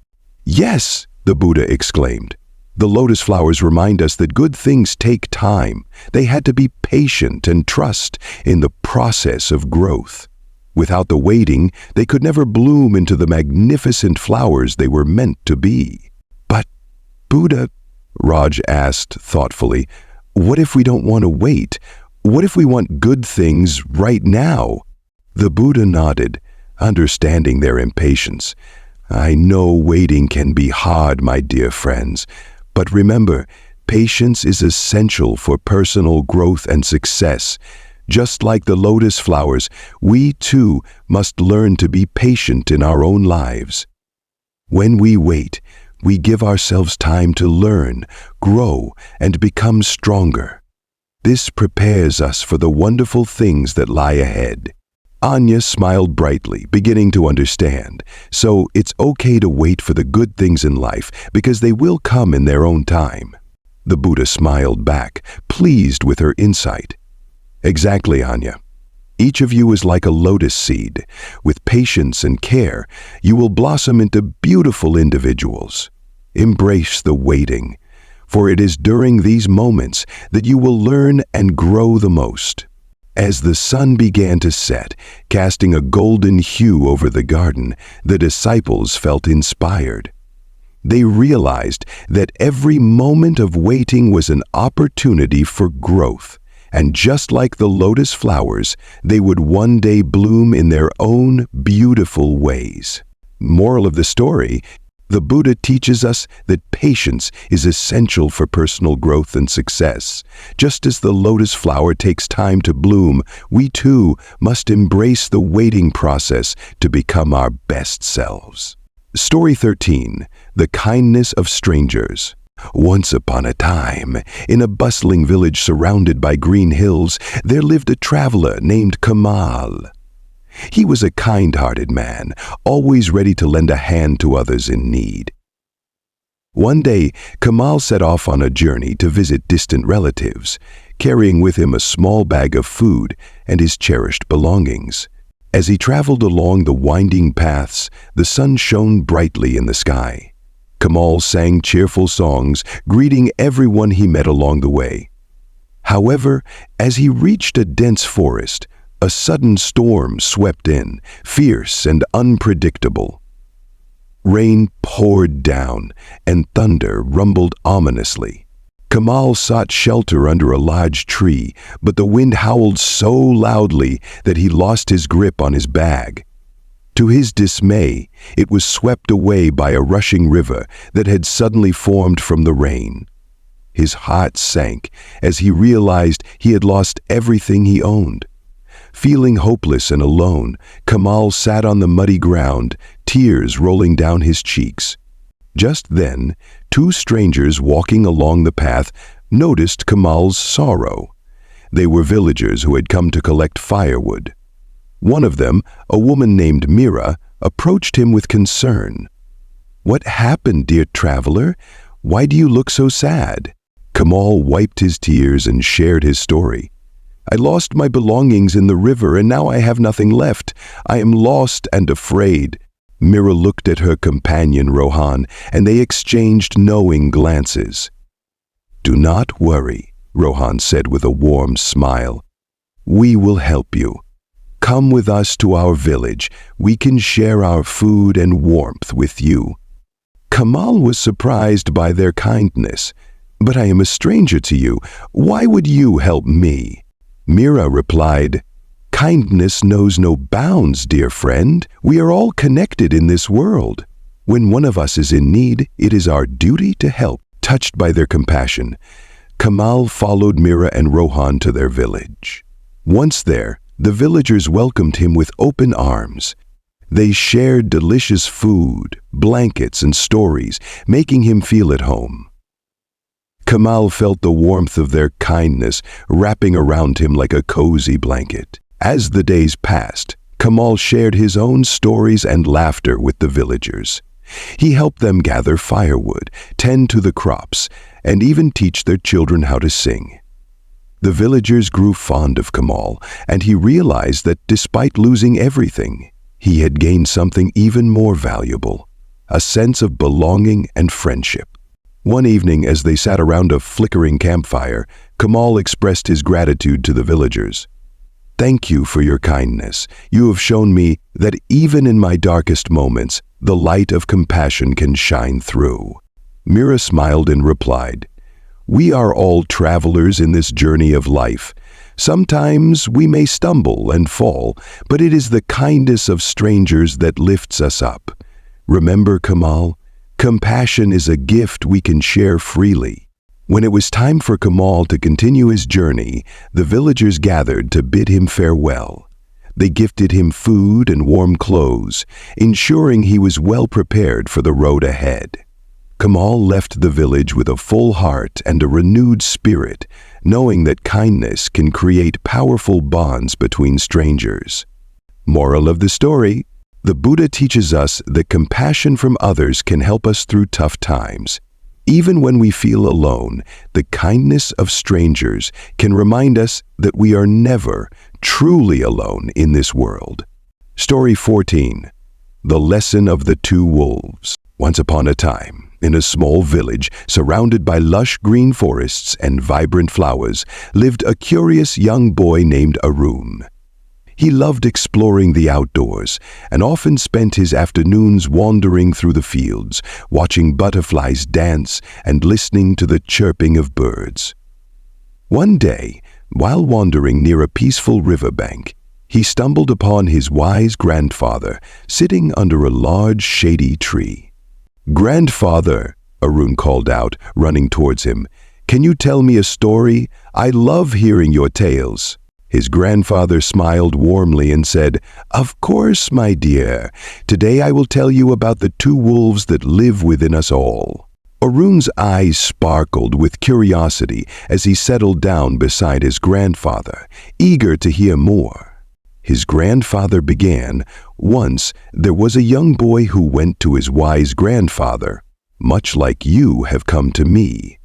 "Yes," the Buddha exclaimed. "The lotus flowers remind us that good things take time. They had to be patient and trust in the process of growth." Without the waiting, they could never bloom into the magnificent flowers they were meant to be. But, Buddha, Raj asked thoughtfully, what if we don't want to wait? What if we want good things right now? The Buddha nodded, understanding their impatience. I know waiting can be hard, my dear friends, but remember, patience is essential for personal growth and success. Just like the lotus flowers, we too must learn to be patient in our own lives. When we wait, we give ourselves time to learn, grow, and become stronger. This prepares us for the wonderful things that lie ahead. Anya smiled brightly, beginning to understand. So it's okay to wait for the good things in life because they will come in their own time. The Buddha smiled back, pleased with her insight. Exactly, Anya. Each of you is like a lotus seed. With patience and care, you will blossom into beautiful individuals. Embrace the waiting, for it is during these moments that you will learn and grow the most. As the sun began to set, casting a golden hue over the garden, the disciples felt inspired. They realized that every moment of waiting was an opportunity for growth, and just like the lotus flowers, they would one day bloom in their own beautiful ways. Moral of the story: the Buddha teaches us that patience is essential for personal growth and success. Just as the lotus flower takes time to bloom, we too must embrace the waiting process to become our best selves. Story 13. The Kindness of Strangers. Once upon a time, in a bustling village surrounded by green hills, there lived a traveler named Kamal. He was a kind-hearted man, always ready to lend a hand to others in need. One day, Kamal set off on a journey to visit distant relatives, carrying with him a small bag of food and his cherished belongings. As he traveled along the winding paths, the sun shone brightly in the sky. Kamal sang cheerful songs, greeting everyone he met along the way. However, as he reached a dense forest, a sudden storm swept in, fierce and unpredictable. Rain poured down, and thunder rumbled ominously. Kamal sought shelter under a large tree, but the wind howled so loudly that he lost his grip on his bag. To his dismay, it was swept away by a rushing river that had suddenly formed from the rain. His heart sank as he realized he had lost everything he owned. Feeling hopeless and alone, Kamal sat on the muddy ground, tears rolling down his cheeks. Just then, two strangers walking along the path noticed Kamal's sorrow. They were villagers who had come to collect firewood. One of them, a woman named Mira, approached him with concern. "What happened, dear traveler? Why do you look so sad?" Kamal wiped his tears and shared his story. "I lost my belongings in the river and now I have nothing left. I am lost and afraid." Mira looked at her companion Rohan and they exchanged knowing glances. "Do not worry," Rohan said with a warm smile. "We will help you. Come with us to our village. We can share our food and warmth with you." Kamal was surprised by their kindness. "But I am a stranger to you. Why would you help me?" Mira replied, "Kindness knows no bounds, dear friend. We are all connected in this world. When one of us is in need, it is our duty to help." Touched by their compassion, Kamal followed Mira and Rohan to their village. Once there, the villagers welcomed him with open arms. They shared delicious food, blankets, and stories, making him feel at home. Kamal felt the warmth of their kindness wrapping around him like a cozy blanket. As the days passed, Kamal shared his own stories and laughter with the villagers. He helped them gather firewood, tend to the crops, and even teach their children how to sing. The villagers grew fond of Kamal, and he realized that despite losing everything, he had gained something even more valuable, a sense of belonging and friendship. One evening, as they sat around a flickering campfire, Kamal expressed his gratitude to the villagers. Thank you for your kindness. You have shown me that even in my darkest moments, the light of compassion can shine through." Mira smiled and replied, "We are all travelers in this journey of life. Sometimes we may stumble and fall, but it is the kindness of strangers that lifts us up. Remember, Kamal, compassion is a gift we can share freely." When it was time for Kamal to continue his journey, the villagers gathered to bid him farewell. They gifted him food and warm clothes, ensuring he was well prepared for the road ahead. Kamal left the village with a full heart and a renewed spirit, knowing that kindness can create powerful bonds between strangers. Moral of the story: the Buddha teaches us that compassion from others can help us through tough times. Even when we feel alone, the kindness of strangers can remind us that we are never truly alone in this world. Story 14. The Lesson of the Two Wolves. Once upon a time, in a small village surrounded by lush green forests and vibrant flowers, lived a curious young boy named Arun. He loved exploring the outdoors and often spent his afternoons wandering through the fields, watching butterflies dance and listening to the chirping of birds. One day, while wandering near a peaceful riverbank, he stumbled upon his wise grandfather sitting under a large shady tree. "Grandfather," Arun called out, running towards him, "can you tell me a story? I love hearing your tales." His grandfather smiled warmly and said, "Of course, my dear. Today I will tell you about the two wolves that live within us all." Arun's eyes sparkled with curiosity as he settled down beside his grandfather, eager to hear more. His grandfather began, "Once there was a young boy who went to his wise grandfather, much like you have come to me."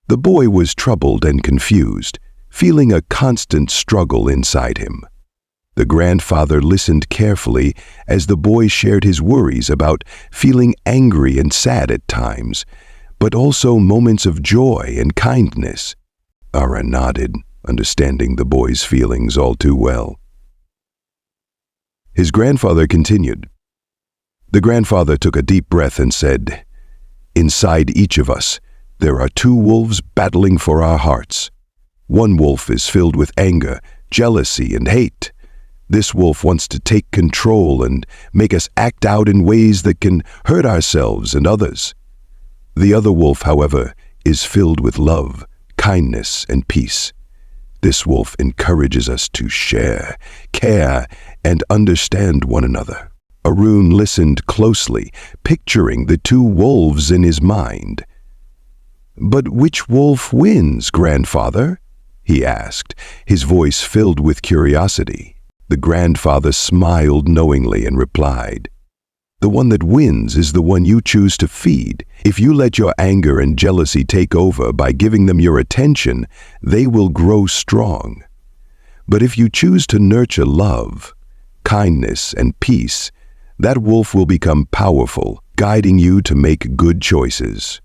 The boy was troubled and confused, feeling a constant struggle inside him. The grandfather listened carefully as the boy shared his worries about feeling angry and sad at times, but also moments of joy and kindness. Arun nodded, understanding the boy's feelings all too well. His grandfather continued. The grandfather took a deep breath and said, "Inside each of us, there are two wolves battling for our hearts. One wolf is filled with anger, jealousy, and hate. This wolf wants to take control and make us act out in ways that can hurt ourselves and others. The other wolf, however, is filled with love, kindness, and peace. This wolf encourages us to share, care, and understand one another." Arun listened closely, picturing the two wolves in his mind. "But which wolf wins, grandfather?" he asked, his voice filled with curiosity. The grandfather smiled knowingly and replied, "The one that wins is the one you choose to feed. If you let your anger and jealousy take over by giving them your attention, they will grow strong. But if you choose to nurture love, kindness, and peace, that wolf will become powerful, guiding you to make good choices."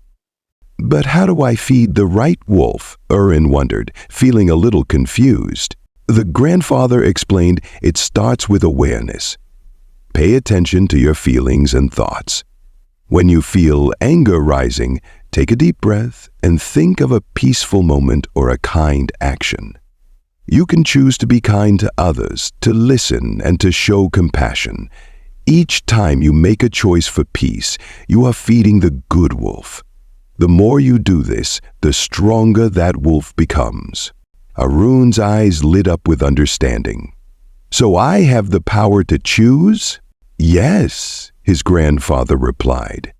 "But how do I feed the right wolf?" Arun wondered, feeling a little confused. The grandfather explained it starts with awareness. Pay attention to your feelings and thoughts. When you feel anger rising, take a deep breath and think of a peaceful moment or a kind action. You can choose to be kind to others, to listen, and to show compassion. Each time you make a choice for peace, you are feeding the good wolf. The more you do this, the stronger that wolf becomes. Arun's eyes lit up with understanding. "So I have the power to choose?" "Yes," his grandfather replied.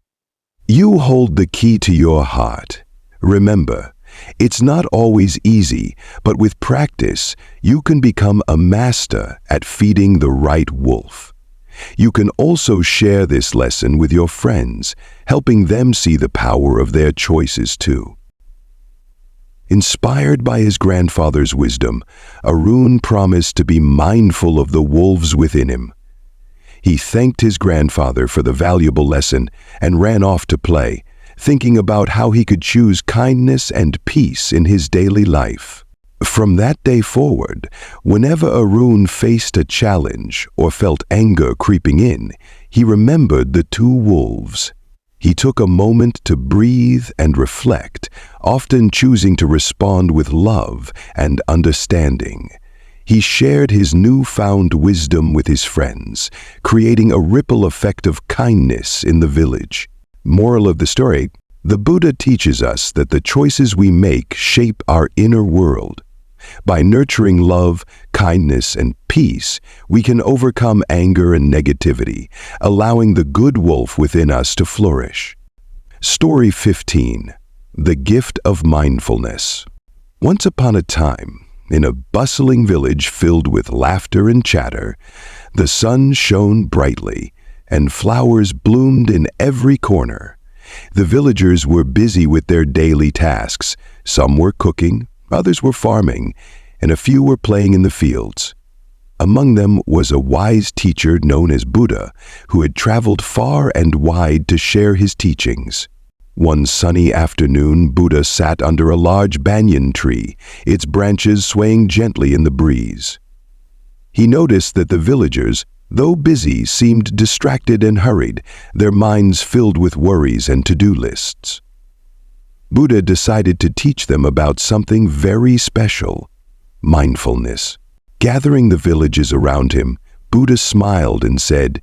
"You hold the key to your heart. Remember, it's not always easy, but with practice, you can become a master at feeding the right wolf. You can also share this lesson with your friends, helping them see the power of their choices too." Inspired by his grandfather's wisdom, Arun promised to be mindful of the wolves within him. He thanked his grandfather for the valuable lesson and ran off to play, thinking about how he could choose kindness and peace in his daily life. From that day forward, whenever Arun faced a challenge or felt anger creeping in, he remembered the two wolves. He took a moment to breathe and reflect, often choosing to respond with love and understanding. He shared his newfound wisdom with his friends, creating a ripple effect of kindness in the village. Moral of the story: the Buddha teaches us that the choices we make shape our inner world. By nurturing love, kindness, and peace, we can overcome anger and negativity, allowing the good wolf within us to flourish. Story 15. The Gift of Mindfulness. Once upon a time, in a bustling village filled with laughter and chatter, the sun shone brightly, and flowers bloomed in every corner. The villagers were busy with their daily tasks. Some were cooking, others were farming, and a few were playing in the fields. Among them was a wise teacher known as Buddha, who had traveled far and wide to share his teachings. One sunny afternoon, Buddha sat under a large banyan tree, its branches swaying gently in the breeze. He noticed that the villagers, though busy, seemed distracted and hurried, their minds filled with worries and to-do lists. Buddha decided to teach them about something very special: mindfulness. Gathering the villagers around him, Buddha smiled and said,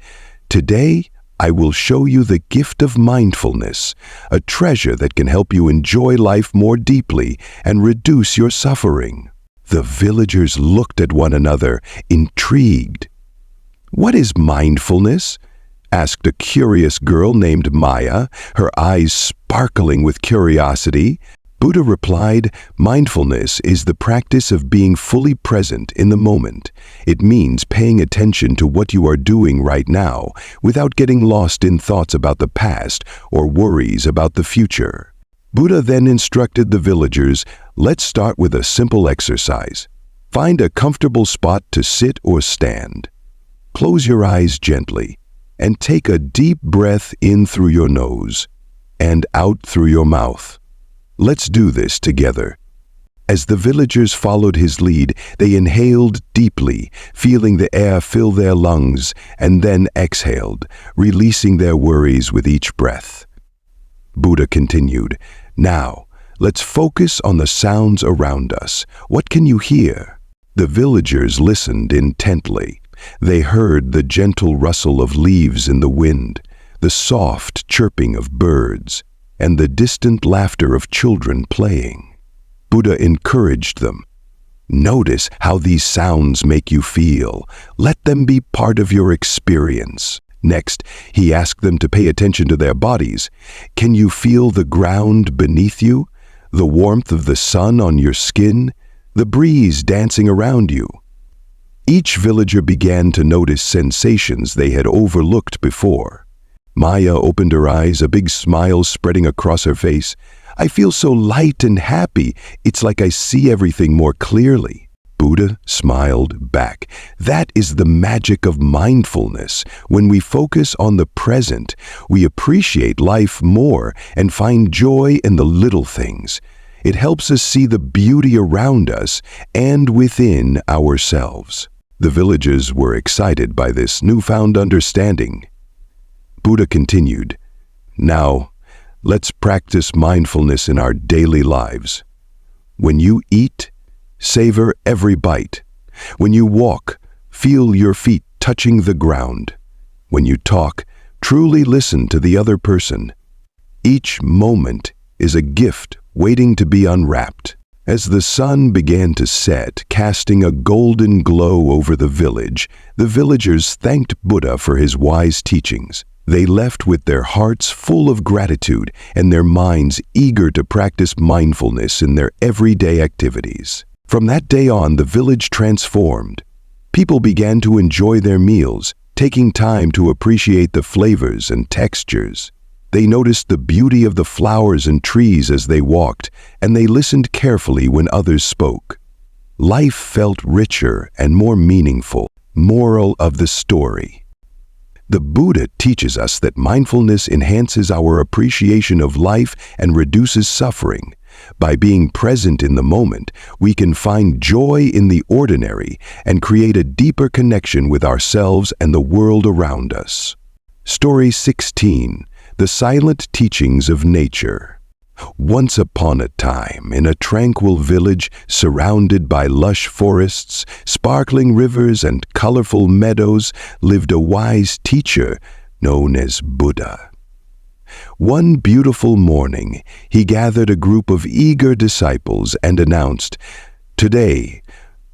"Today, I will show you the gift of mindfulness, a treasure that can help you enjoy life more deeply and reduce your suffering." The villagers looked at one another, intrigued. "What is mindfulness?" asked a curious girl named Maya, her eyes sparkling with curiosity. Buddha replied, "Mindfulness is the practice of being fully present in the moment. It means paying attention to what you are doing right now without getting lost in thoughts about the past or worries about the future." Buddha then instructed the villagers, "Let's start with a simple exercise. Find a comfortable spot to sit or stand. Close your eyes gently and take a deep breath in through your nose and out through your mouth. Let's do this together." As the villagers followed his lead, they inhaled deeply, feeling the air fill their lungs, and then exhaled, releasing their worries with each breath. Buddha continued, "Now, let's focus on the sounds around us. What can you hear?" The villagers listened intently. They heard the gentle rustle of leaves in the wind, the soft chirping of birds, and the distant laughter of children playing. Buddha encouraged them. "Notice how these sounds make you feel. Let them be part of your experience." Next, he asked them to pay attention to their bodies. Can you feel the ground beneath you, the warmth of the sun on your skin, the breeze dancing around you? Each villager began to notice sensations they had overlooked before. Maya opened her eyes, a big smile spreading across her face. "I feel so light and happy. It's like I see everything more clearly." Buddha smiled back. "That is the magic of mindfulness. When we focus on the present, we appreciate life more and find joy in the little things. It helps us see the beauty around us and within ourselves." The villagers were excited by this newfound understanding. Buddha continued, "Now, let's practice mindfulness in our daily lives. When you eat, savor every bite. When you walk, feel your feet touching the ground. When you talk, truly listen to the other person. Each moment is a gift waiting to be unwrapped." As the sun began to set, casting a golden glow over the village, the villagers thanked Buddha for his wise teachings. They left with their hearts full of gratitude and their minds eager to practice mindfulness in their everyday activities. From that day on, the village transformed. People began to enjoy their meals, taking time to appreciate the flavors and textures. They noticed the beauty of the flowers and trees as they walked, and they listened carefully when others spoke. Life felt richer and more meaningful. Moral of the story: the Buddha teaches us that mindfulness enhances our appreciation of life and reduces suffering. By being present in the moment, we can find joy in the ordinary and create a deeper connection with ourselves and the world around us. Story 16. The Silent Teachings of Nature. Once upon a time, in a tranquil village surrounded by lush forests, sparkling rivers, and colorful meadows, lived a wise teacher known as Buddha. One beautiful morning, he gathered a group of eager disciples and announced, "Today,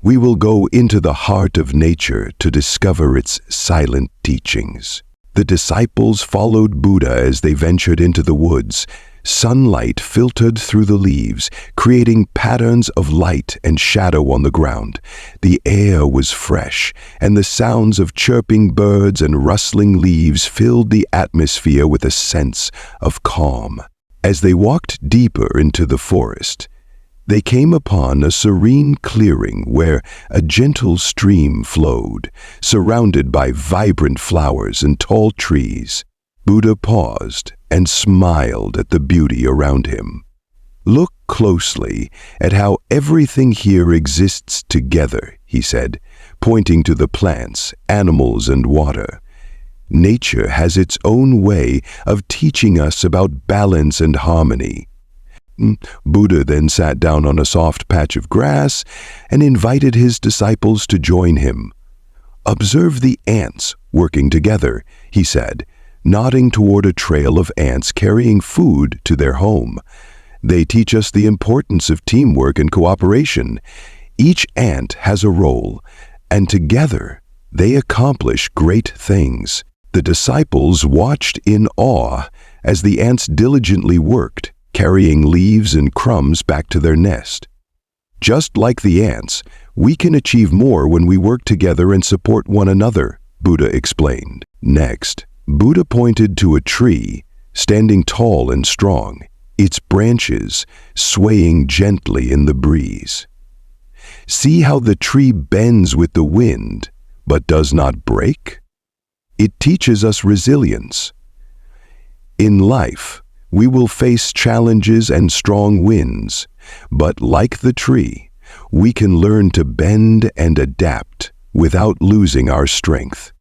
we will go into the heart of nature to discover its silent teachings." The disciples followed Buddha as they ventured into the woods. Sunlight filtered through the leaves, creating patterns of light and shadow on the ground. The air was fresh, and the sounds of chirping birds and rustling leaves filled the atmosphere with a sense of calm. As they walked deeper into the forest, they came upon a serene clearing where a gentle stream flowed, surrounded by vibrant flowers and tall trees. Buddha paused and smiled at the beauty around him. "Look closely at how everything here exists together," he said, pointing to the plants, animals, and water. "Nature has its own way of teaching us about balance and harmony." Buddha then sat down on a soft patch of grass and invited his disciples to join him. "Observe the ants working together," he said, nodding toward a trail of ants carrying food to their home. "They teach us the importance of teamwork and cooperation. Each ant has a role, and together they accomplish great things." The disciples watched in awe as the ants diligently worked, carrying leaves and crumbs back to their nest. "Just like the ants, we can achieve more when we work together and support one another," Buddha explained. Next, Buddha pointed to a tree, standing tall and strong, its branches swaying gently in the breeze. "See how the tree bends with the wind, but does not break? It teaches us resilience. In life, we will face challenges and strong winds, but like the tree, we can learn to bend and adapt without losing our strength."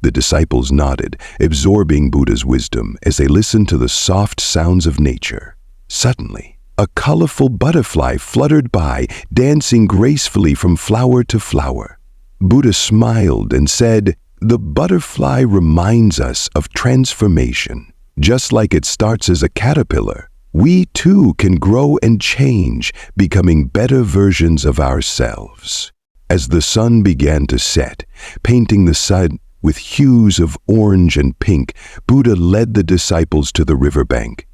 The disciples nodded, absorbing Buddha's wisdom as they listened to the soft sounds of nature. Suddenly, a colorful butterfly fluttered by, dancing gracefully from flower to flower. Buddha smiled and said, "The butterfly reminds us of transformation. Just like it starts as a caterpillar, we too can grow and change, becoming better versions of ourselves." As the sun began to set, painting the sun with hues of orange and pink, Buddha led the disciples to the riverbank.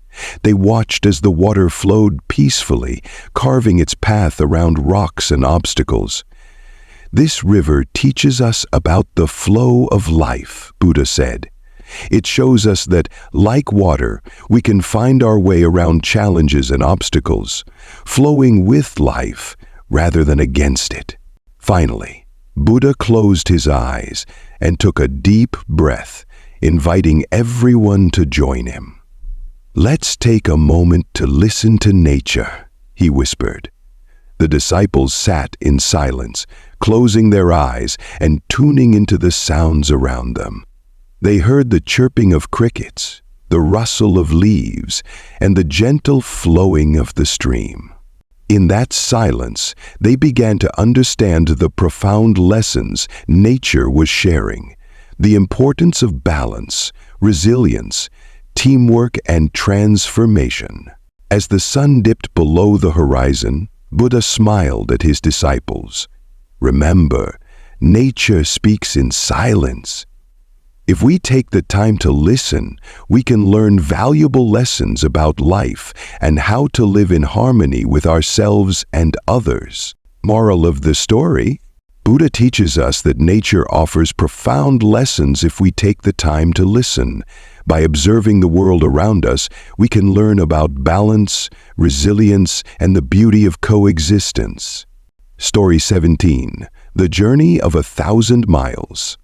They watched as the water flowed peacefully, carving its path around rocks and obstacles. "This river teaches us about the flow of life," Buddha said. "It shows us that, like water, we can find our way around challenges and obstacles, flowing with life rather than against it." Finally, Buddha closed his eyes and took a deep breath, inviting everyone to join him. "Let's take a moment to listen to nature," he whispered. The disciples sat in silence, closing their eyes and tuning into the sounds around them. They heard the chirping of crickets, the rustle of leaves, and the gentle flowing of the stream. In that silence, they began to understand the profound lessons nature was sharing, the importance of balance, resilience, teamwork, and transformation. As the sun dipped below the horizon, Buddha smiled at his disciples. "Remember, nature speaks in silence. If we take the time to listen, we can learn valuable lessons about life and how to live in harmony with ourselves and others." Moral of the story: Buddha teaches us that nature offers profound lessons if we take the time to listen. By observing the world around us, we can learn about balance, resilience, and the beauty of coexistence. Story 17. The Journey of 1,000 Miles.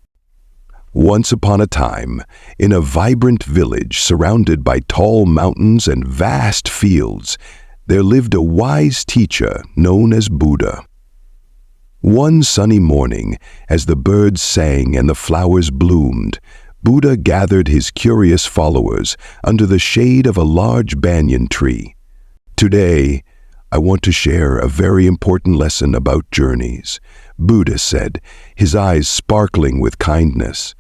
Once upon a time, in a vibrant village surrounded by tall mountains and vast fields, there lived a wise teacher known as Buddha. One sunny morning, as the birds sang and the flowers bloomed, Buddha gathered his curious followers under the shade of a large banyan tree. Today, I want to share a very important lesson about journeys, Buddha said, his eyes sparkling with kindness.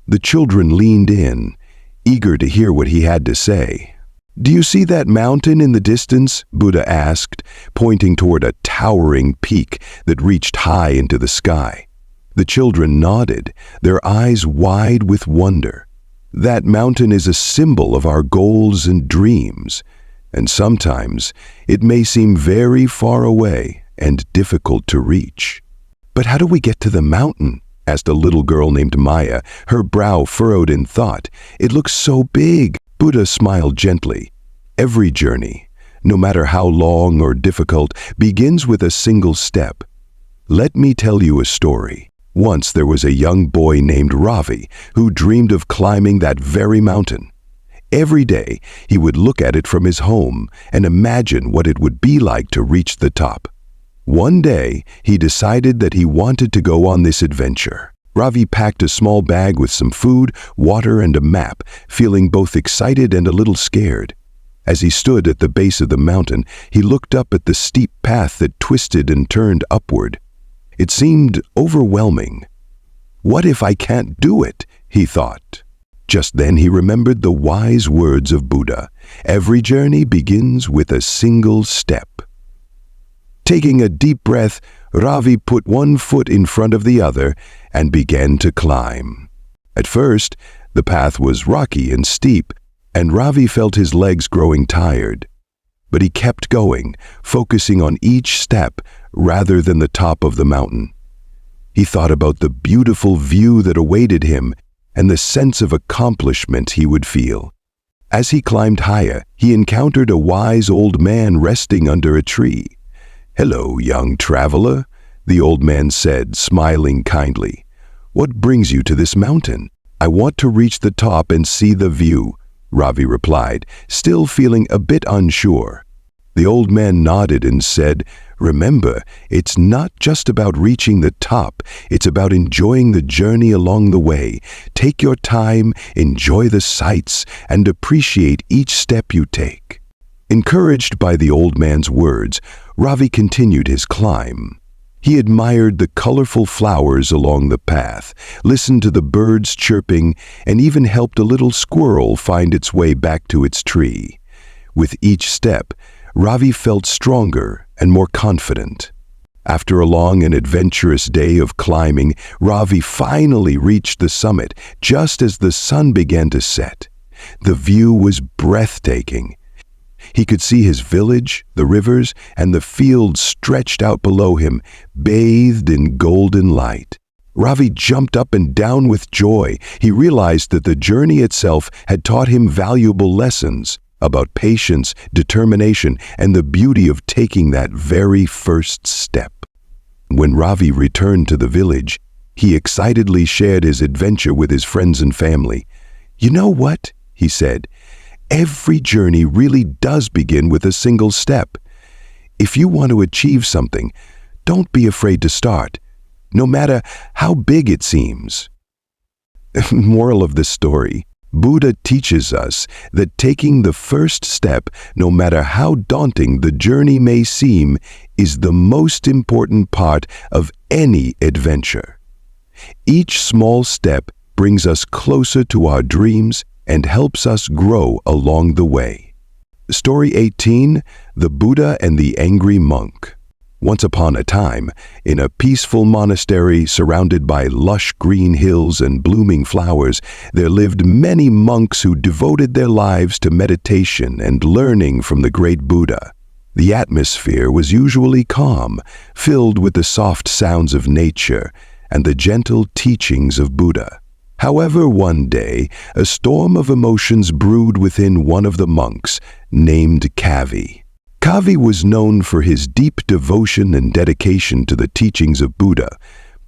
The children leaned in, eager to hear what he had to say. "Do you see that mountain in the distance?" Buddha asked, pointing toward a towering peak that reached high into the sky. The children nodded, their eyes wide with wonder. "That mountain is a symbol of our goals and dreams, and sometimes it may seem very far away and difficult to reach." "But how do we get to the mountain?" asked a little girl named Maya, her brow furrowed in thought. "It looks so big." Buddha smiled gently. "Every journey, no matter how long or difficult, begins with a single step. Let me tell you a story. Once there was a young boy named Ravi who dreamed of climbing that very mountain. Every day, he would look at it from his home and imagine what it would be like to reach the top. One day, he decided that he wanted to go on this adventure. Ravi packed a small bag with some food, water, and a map, feeling both excited and a little scared. As he stood at the base of the mountain, he looked up at the steep path that twisted and turned upward. It seemed overwhelming. "What if I can't do it?" he thought. Just then he remembered the wise words of Buddha. Every journey begins with a single step. Taking a deep breath, Ravi put one foot in front of the other and began to climb. At first, the path was rocky and steep, and Ravi felt his legs growing tired. But he kept going, focusing on each step rather than the top of the mountain. He thought about the beautiful view that awaited him and the sense of accomplishment he would feel. As he climbed higher, he encountered a wise old man resting under a tree. "Hello, young traveler," the old man said, smiling kindly. "What brings you to this mountain?" "I want to reach the top and see the view," Ravi replied, still feeling a bit unsure. The old man nodded and said, "Remember, it's not just about reaching the top, it's about enjoying the journey along the way. Take your time, enjoy the sights, and appreciate each step you take." Encouraged by the old man's words, Ravi continued his climb. He admired the colorful flowers along the path, listened to the birds chirping, and even helped a little squirrel find its way back to its tree. With each step, Ravi felt stronger and more confident. After a long and adventurous day of climbing, Ravi finally reached the summit just as the sun began to set. The view was breathtaking. He could see his village, the rivers, and the fields stretched out below him, bathed in golden light. Ravi jumped up and down with joy. He realized that the journey itself had taught him valuable lessons about patience, determination, and the beauty of taking that very first step. When Ravi returned to the village, he excitedly shared his adventure with his friends and family. "You know what?" he said. "Every journey really does begin with a single step. If you want to achieve something, don't be afraid to start, no matter how big it seems." Moral of the story: Buddha teaches us that taking the first step, no matter how daunting the journey may seem, is the most important part of any adventure. Each small step brings us closer to our dreams and helps us grow along the way. Story 18, The Buddha and the Angry Monk. Once upon a time, in a peaceful monastery surrounded by lush green hills and blooming flowers, there lived many monks who devoted their lives to meditation and learning from the great Buddha. The atmosphere was usually calm, filled with the soft sounds of nature and the gentle teachings of Buddha. However, one day, a storm of emotions brewed within one of the monks, named Kavi. Kavi was known for his deep devotion and dedication to the teachings of Buddha,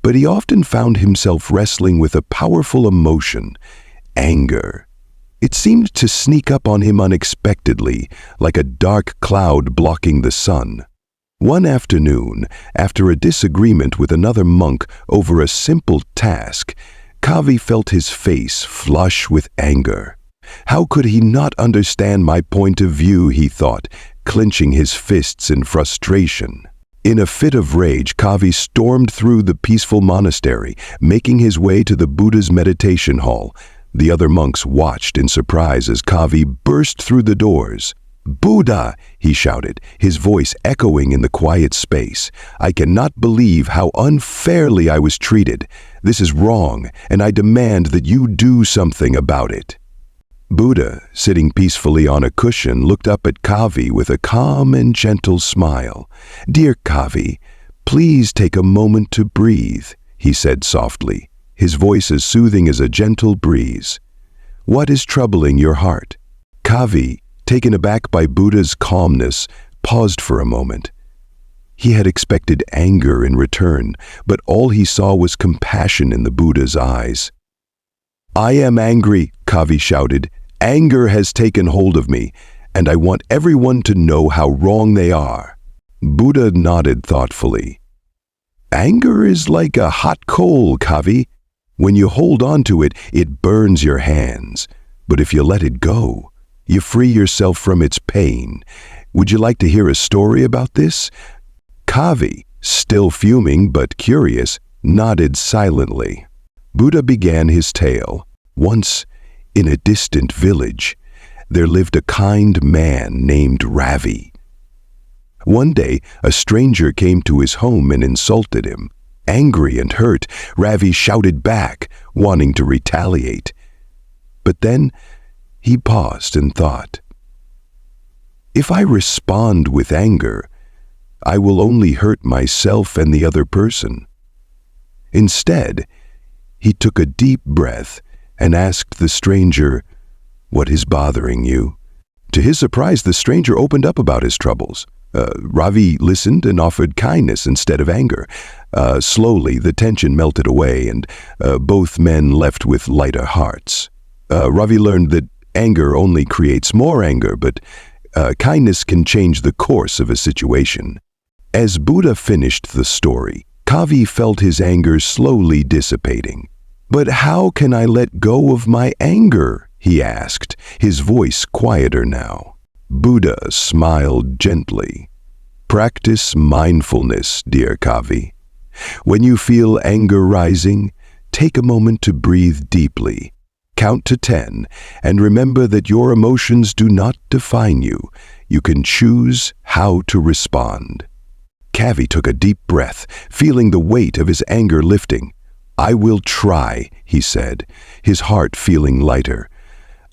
but he often found himself wrestling with a powerful emotion, anger. It seemed to sneak up on him unexpectedly, like a dark cloud blocking the sun. One afternoon, after a disagreement with another monk over a simple task, Kavi felt his face flush with anger. How could he not understand my point of view, he thought, clenching his fists in frustration. In a fit of rage, Kavi stormed through the peaceful monastery, making his way to the Buddha's meditation hall. The other monks watched in surprise as Kavi burst through the doors. "Buddha!" he shouted, his voice echoing in the quiet space. "I cannot believe how unfairly I was treated. This is wrong, and I demand that you do something about it." Buddha, sitting peacefully on a cushion, looked up at Kavi with a calm and gentle smile. "Dear Kavi, please take a moment to breathe," he said softly, his voice as soothing as a gentle breeze. "What is troubling your heart?" Kavi, taken aback by Buddha's calmness, paused for a moment. He had expected anger in return, but all he saw was compassion in the Buddha's eyes. "I am angry," Kavi shouted. "Anger has taken hold of me, and I want everyone to know how wrong they are." Buddha nodded thoughtfully. "Anger is like a hot coal, Kavi. When you hold on to it, it burns your hands. But if you let it go, you free yourself from its pain. Would you like to hear a story about this?" Kavi, still fuming but curious, nodded silently. Buddha began his tale. Once, in a distant village, there lived a kind man named Ravi. One day, a stranger came to his home and insulted him. Angry and hurt, Ravi shouted back, wanting to retaliate. But then, he paused and thought, "If I respond with anger, I will only hurt myself and the other person." Instead, he took a deep breath and asked the stranger, "What is bothering you?" To his surprise, the stranger opened up about his troubles. Ravi listened and offered kindness instead of anger. Slowly, the tension melted away, and both men left with lighter hearts. Ravi learned that anger only creates more anger, but kindness can change the course of a situation. As Buddha finished the story, Kavi felt his anger slowly dissipating. "But how can I let go of my anger?" he asked, his voice quieter now. Buddha smiled gently. "Practice mindfulness, dear Kavi. When you feel anger rising, take a moment to breathe deeply. Count to 10, and remember that your emotions do not define you. You can choose how to respond." Kavi took a deep breath, feeling the weight of his anger lifting. "I will try," he said, his heart feeling lighter.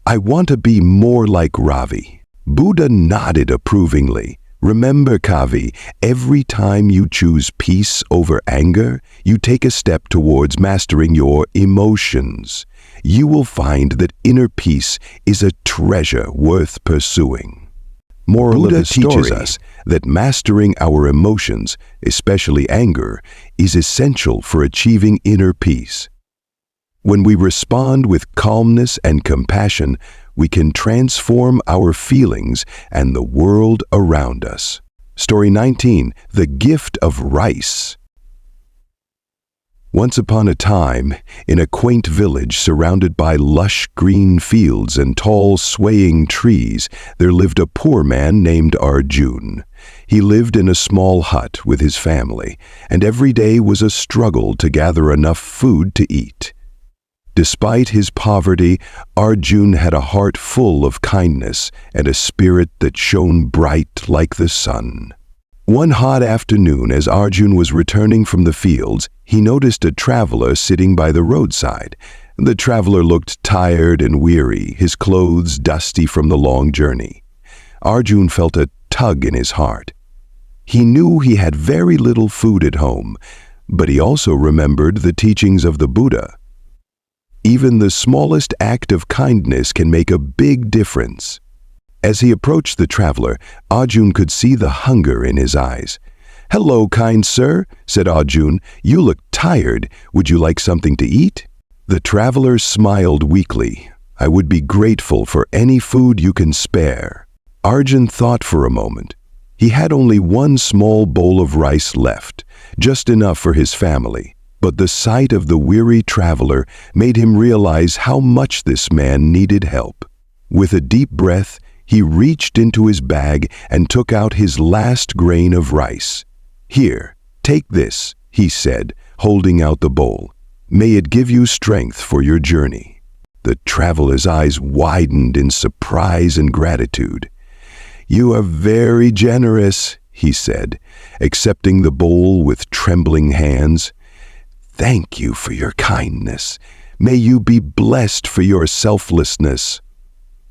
"I want to be more like Ravi." Buddha nodded approvingly. "Remember, Kavi, every time you choose peace over anger, you take a step towards mastering your emotions. You will find that inner peace is a treasure worth pursuing." Moral Buddha of the story teaches story. us that mastering our emotions, especially anger, is essential for achieving inner peace. When we respond with calmness and compassion, we can transform our feelings and the world around us. Story 19, The Gift of Rice. Once upon a time, in a quaint village surrounded by lush green fields and tall swaying trees, there lived a poor man named Arjun. He lived in a small hut with his family, and every day was a struggle to gather enough food to eat. Despite his poverty, Arjun had a heart full of kindness and a spirit that shone bright like the sun. One hot afternoon, as Arjun was returning from the fields, he noticed a traveler sitting by the roadside. The traveler looked tired and weary, his clothes dusty from the long journey. Arjun felt a tug in his heart. He knew he had very little food at home, but he also remembered the teachings of the Buddha. Even the smallest act of kindness can make a big difference. As he approached the traveler, Arjun could see the hunger in his eyes. "Hello, kind sir," said Arjun. "You look tired. Would you like something to eat?" The traveler smiled weakly. I would be grateful for any food you can spare." Arjun thought for a moment. He had only one small bowl of rice left, just enough for his family. But the sight of the weary traveler made him realize how much this man needed help. With a deep breath, he reached into his bag and took out his last grain of rice. "Here, take this," he said, holding out the bowl. "May it give you strength for your journey." The traveler's eyes widened in surprise and gratitude. "You are very generous," he said, accepting the bowl with trembling hands. "Thank you for your kindness. May you be blessed for your selflessness."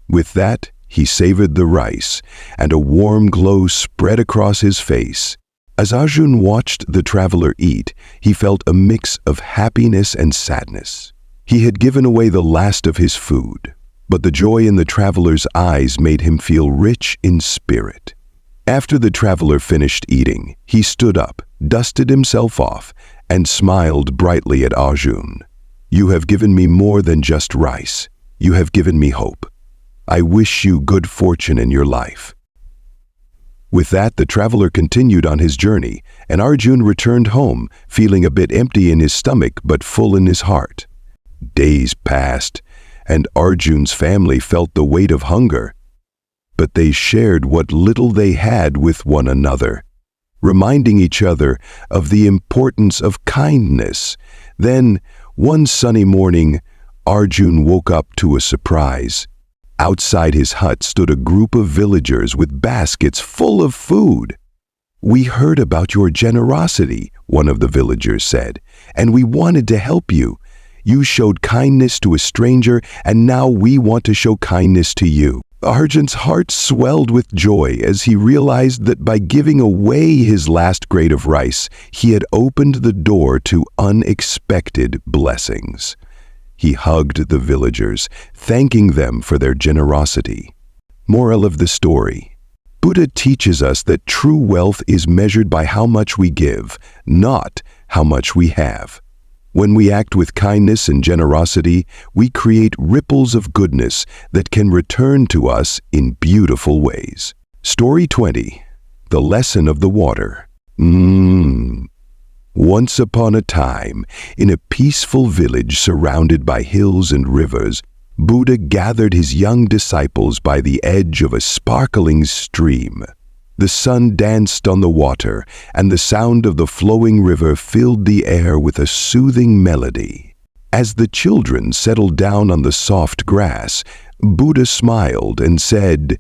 With that, he savored the rice, and a warm glow spread across his face. As Arjun watched the traveler eat, he felt a mix of happiness and sadness. He had given away the last of his food, but the joy in the traveler's eyes made him feel rich in spirit. After the traveler finished eating, he stood up, dusted himself off, and smiled brightly at Arjun. "You have given me more than just rice. You have given me hope. I wish you good fortune in your life." With that, the traveler continued on his journey, and Arjun returned home, feeling a bit empty in his stomach but full in his heart. Days passed, and Arjun's family felt the weight of hunger. But they shared what little they had with one another, reminding each other of the importance of kindness. Then, one sunny morning, Arjun woke up to a surprise. Outside his hut stood a group of villagers with baskets full of food. "We heard about your generosity," one of the villagers said, "and we wanted to help you. You showed kindness to a stranger, and now we want to show kindness to you." Arjun's heart swelled with joy as he realized that by giving away his last grade of rice, he had opened the door to unexpected blessings. He hugged the villagers, thanking them for their generosity. Moral of the story: Buddha teaches us that true wealth is measured by how much we give, not how much we have. When we act with kindness and generosity, we create ripples of goodness that can return to us in beautiful ways. Story 20. The Lesson of the Water. Once upon a time, in a peaceful village surrounded by hills and rivers, Buddha gathered his young disciples by the edge of a sparkling stream. The sun danced on the water, and the sound of the flowing river filled the air with a soothing melody. As the children settled down on the soft grass, Buddha smiled and said,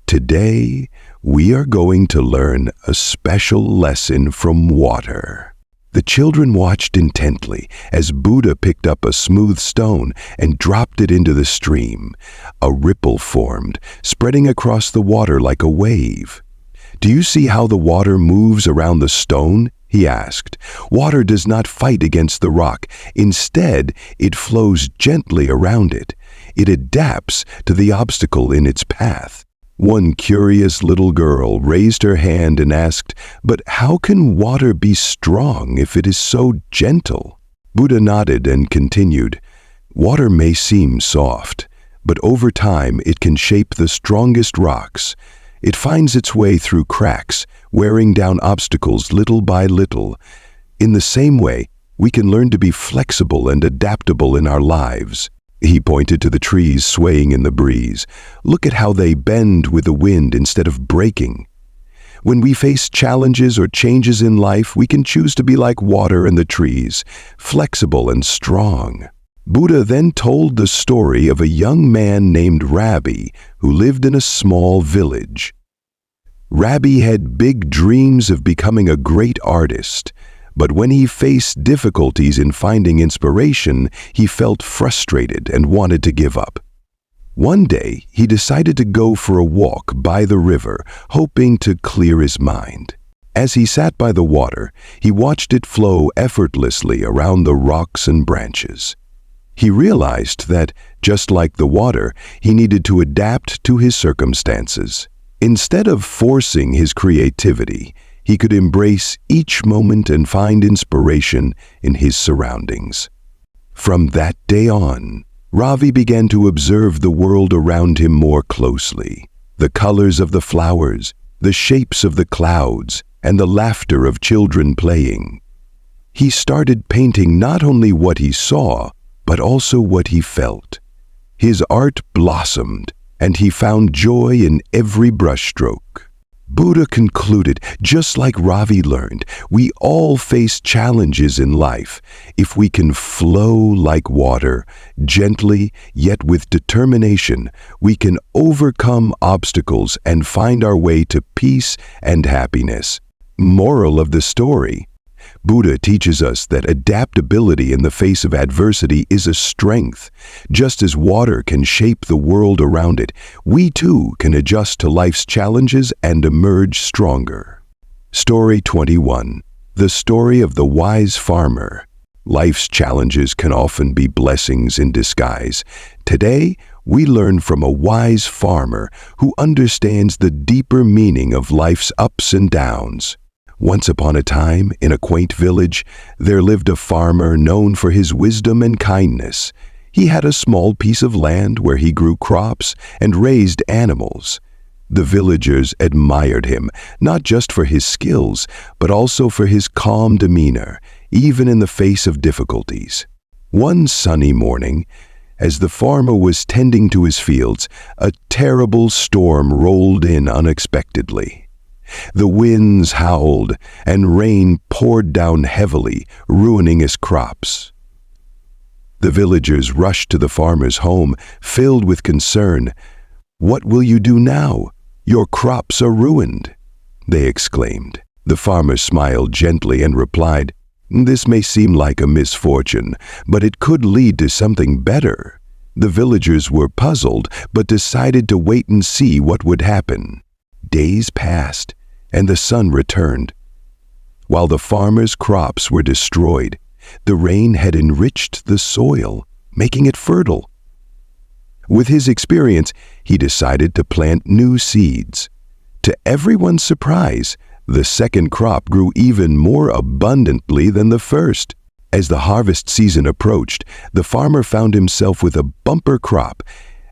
"Today, we are going to learn a special lesson from water." The children watched intently as Buddha picked up a smooth stone and dropped it into the stream. A ripple formed, spreading across the water like a wave. "Do you see how the water moves around the stone?" he asked. "Water does not fight against the rock. Instead, it flows gently around it. It adapts to the obstacle in its path." One curious little girl raised her hand and asked, "But how can water be strong if it is so gentle?" Buddha nodded and continued, "Water may seem soft, but over time it can shape the strongest rocks. It finds its way through cracks, wearing down obstacles little by little. In the same way, we can learn to be flexible and adaptable in our lives." He pointed to the trees swaying in the breeze. "Look at how they bend with the wind instead of breaking." When we face challenges or changes in life, we can choose to be like water and the trees, flexible and strong. Buddha then told the story of a young man named Rabbi who lived in a small village. Rabbi had big dreams of becoming a great artist, but when he faced difficulties in finding inspiration, he felt frustrated and wanted to give up. One day, he decided to go for a walk by the river, hoping to clear his mind. As he sat by the water, he watched it flow effortlessly around the rocks and branches. He realized that, just like the water, he needed to adapt to his circumstances. Instead of forcing his creativity, he could embrace each moment and find inspiration in his surroundings. From that day on, Ravi began to observe the world around him more closely. The colors of the flowers, the shapes of the clouds, and the laughter of children playing. He started painting not only what he saw, but also what he felt. His art blossomed, and he found joy in every brushstroke. Buddha concluded, just like Ravi learned, we all face challenges in life. If we can flow like water, gently yet with determination, we can overcome obstacles and find our way to peace and happiness. Moral of the story: Buddha teaches us that adaptability in the face of adversity is a strength. Just as water can shape the world around it, we too can adjust to life's challenges and emerge stronger. Story 21. The story of the wise farmer. Life's challenges can often be blessings in disguise. Today, we learn from a wise farmer who understands the deeper meaning of life's ups and downs. Once upon a time, in a quaint village, there lived a farmer known for his wisdom and kindness. He had a small piece of land where he grew crops and raised animals. The villagers admired him, not just for his skills, but also for his calm demeanor, even in the face of difficulties. One sunny morning, as the farmer was tending to his fields, a terrible storm rolled in unexpectedly. The winds howled, and rain poured down heavily, ruining his crops. The villagers rushed to the farmer's home, filled with concern. "What will you do now? Your crops are ruined," they exclaimed. The farmer smiled gently and replied, "This may seem like a misfortune, but it could lead to something better." The villagers were puzzled, but decided to wait and see what would happen. Days passed, and the sun returned. While the farmer's crops were destroyed, the rain had enriched the soil, making it fertile. With his experience, he decided to plant new seeds. To everyone's surprise, the second crop grew even more abundantly than the first. As the harvest season approached, the farmer found himself with a bumper crop,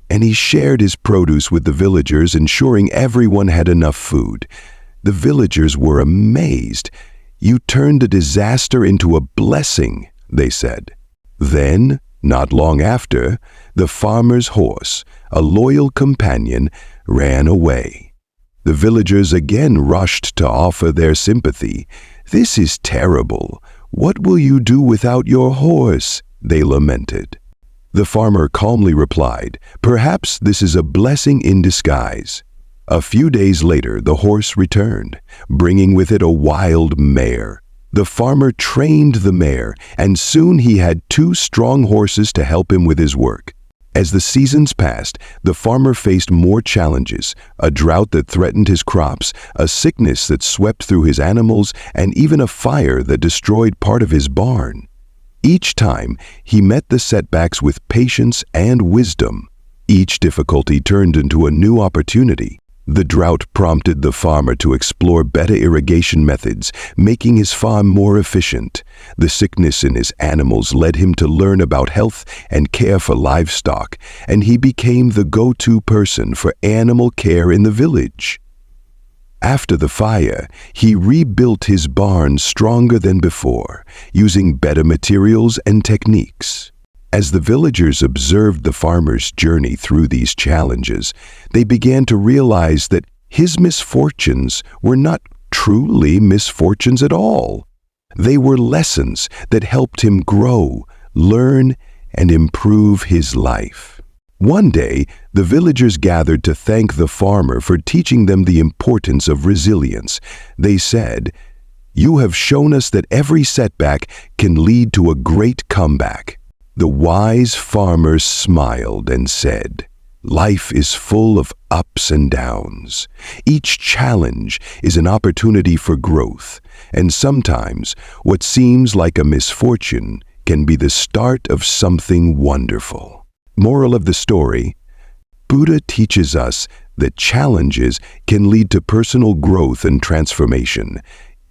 and he shared his produce with the villagers, ensuring everyone had enough food. The villagers were amazed. "You turned a disaster into a blessing," they said. Then, not long after, the farmer's horse, a loyal companion, ran away. The villagers again rushed to offer their sympathy. "This is terrible. What will you do without your horse?" they lamented. The farmer calmly replied, "Perhaps this is a blessing in disguise." A few days later, the horse returned, bringing with it a wild mare. The farmer trained the mare, and soon he had 2 strong horses to help him with his work. As the seasons passed, the farmer faced more challenges: a drought that threatened his crops, a sickness that swept through his animals, and even a fire that destroyed part of his barn. Each time, he met the setbacks with patience and wisdom. Each difficulty turned into a new opportunity. The drought prompted the farmer to explore better irrigation methods, making his farm more efficient. The sickness in his animals led him to learn about health and care for livestock, and he became the go-to person for animal care in the village. After the fire, he rebuilt his barn stronger than before, using better materials and techniques. As the villagers observed the farmer's journey through these challenges, they began to realize that his misfortunes were not truly misfortunes at all. They were lessons that helped him grow, learn, and improve his life. One day, the villagers gathered to thank the farmer for teaching them the importance of resilience. They said, "You have shown us that every setback can lead to a great comeback." The wise farmer smiled and said, "Life is full of ups and downs. Each challenge is an opportunity for growth, and sometimes what seems like a misfortune can be the start of something wonderful." Moral of the story: Buddha teaches us that challenges can lead to personal growth and transformation.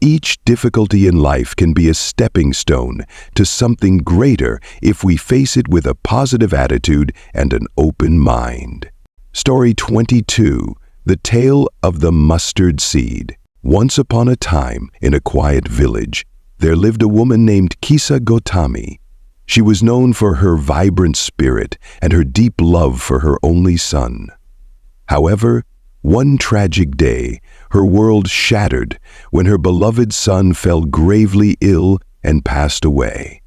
Each difficulty in life can be a stepping stone to something greater if we face it with a positive attitude and an open mind. Story 22. The Tale of the Mustard Seed. Once upon a time, in a quiet village, there lived a woman named Kisa Gotami. She was known for her vibrant spirit and her deep love for her only son. However, one tragic day, her world shattered when her beloved son fell gravely ill and passed away.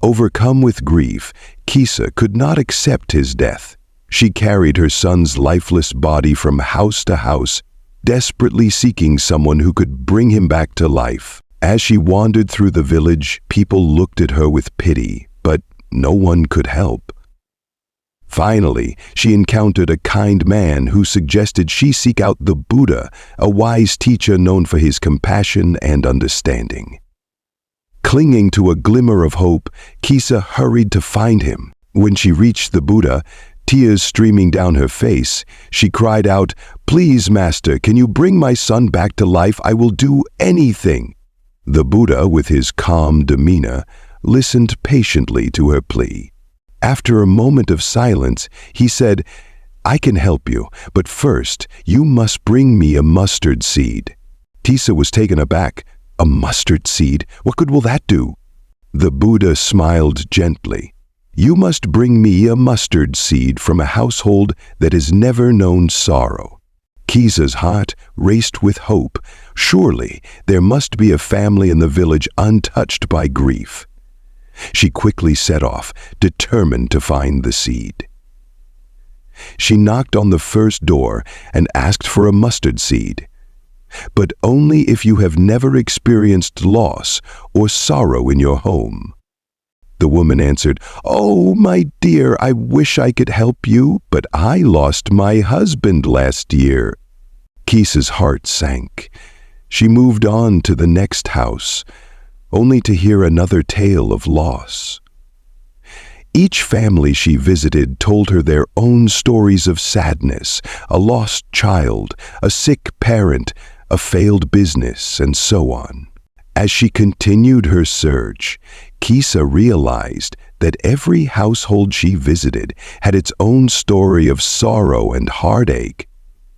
Overcome with grief, Kisa could not accept his death. She carried her son's lifeless body from house to house, desperately seeking someone who could bring him back to life. As she wandered through the village, people looked at her with pity, but no one could help. Finally, she encountered a kind man who suggested she seek out the Buddha, a wise teacher known for his compassion and understanding. Clinging to a glimmer of hope, Kisa hurried to find him. When she reached the Buddha, tears streaming down her face, she cried out, "Please, Master, can you bring my son back to life? I will do anything." The Buddha, with his calm demeanor, listened patiently to her plea. After a moment of silence, he said, "I can help you, but first, you must bring me a mustard seed." Kisa was taken aback. "A mustard seed? What will that do?" The Buddha smiled gently. "You must bring me a mustard seed from a household that has never known sorrow." Kisa's heart raced with hope. Surely there must be a family in the village untouched by grief. She quickly set off, determined to find the seed. She knocked on the first door and asked for a mustard seed. "But only if you have never experienced loss or sorrow in your home." The woman answered, "Oh, my dear, I wish I could help you, but I lost my husband last year." Kisa's heart sank. She moved on to the next house, only to hear another tale of loss. Each family she visited told her their own stories of sadness, a lost child, a sick parent, a failed business, and so on. As she continued her search, Kisa realized that every household she visited had its own story of sorrow and heartache.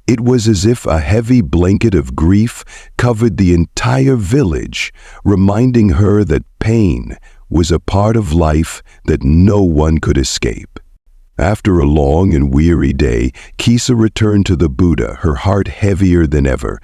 It was as if a heavy blanket of grief covered the entire village, reminding her that pain was a part of life that no one could escape. After a long and weary day, Kisa returned to the Buddha, her heart heavier than ever.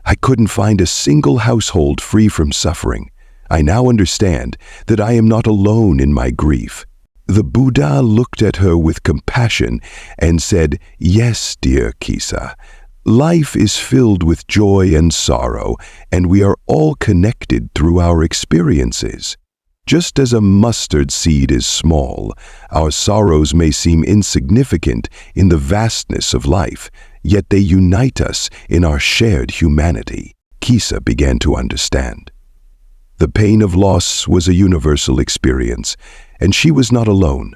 "I couldn't find a single household free from suffering. I now understand that I am not alone in my grief." The Buddha looked at her with compassion and said, "Yes, dear Kisa, life is filled with joy and sorrow, and we are all connected through our experiences. Just as a mustard seed is small, our sorrows may seem insignificant in the vastness of life, yet they unite us in our shared humanity." Kisa began to understand. The pain of loss was a universal experience, and she was not alone.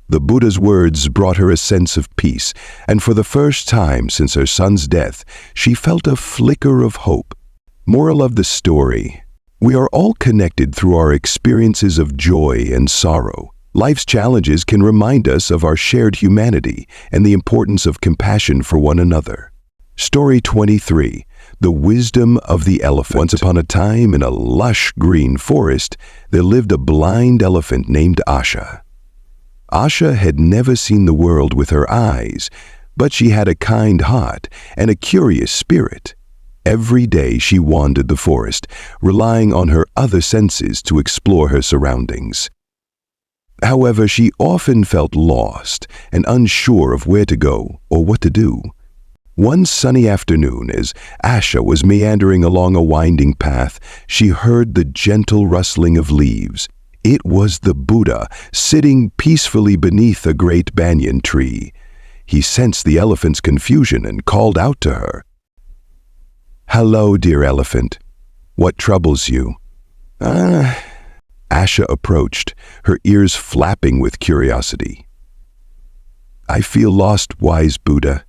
The Buddha's words brought her a sense of peace, and for the first time since her son's death, she felt a flicker of hope. Moral of the story: we are all connected through our experiences of joy and sorrow. Life's challenges can remind us of our shared humanity and the importance of compassion for one another. Story 23. The Wisdom of the Elephant. Once upon a time, in a lush green forest, there lived a blind elephant named Asha. Asha had never seen the world with her eyes, but she had a kind heart and a curious spirit. Every day she wandered the forest, relying on her other senses to explore her surroundings. However, she often felt lost and unsure of where to go or what to do. One sunny afternoon, as Asha was meandering along a winding path, she heard the gentle rustling of leaves. It was the Buddha, sitting peacefully beneath a great banyan tree. He sensed the elephant's confusion and called out to her. "Hello, dear elephant. What troubles you?" Asha approached, her ears flapping with curiosity. "I feel lost, wise Buddha.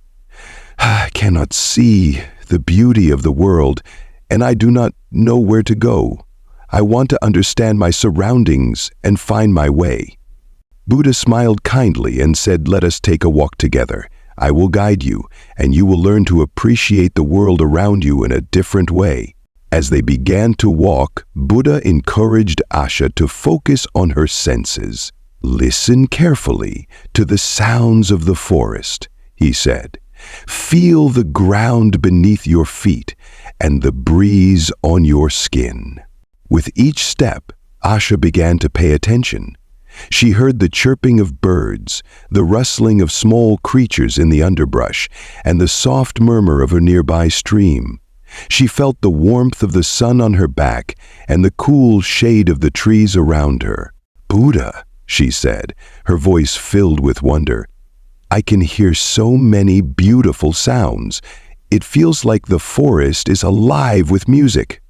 I cannot see the beauty of the world, and I do not know where to go. I want to understand my surroundings and find my way." Buddha smiled kindly and said, "Let us take a walk together. I will guide you, and you will learn to appreciate the world around you in a different way." As they began to walk, Buddha encouraged Asha to focus on her senses. "Listen carefully to the sounds of the forest," he said. "Feel the ground beneath your feet and the breeze on your skin." With each step, Asha began to pay attention. She heard the chirping of birds, the rustling of small creatures in the underbrush, and the soft murmur of a nearby stream. She felt the warmth of the sun on her back and the cool shade of the trees around her. "Buddha," she said, her voice filled with wonder, "I can hear so many beautiful sounds. It feels like the forest is alive with music."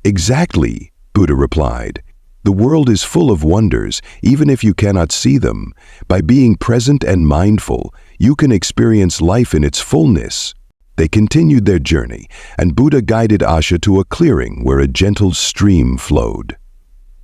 "Exactly," Buddha replied. "The world is full of wonders, even if you cannot see them. By being present and mindful, you can experience life in its fullness." They continued their journey, and Buddha guided Asha to a clearing where a gentle stream flowed.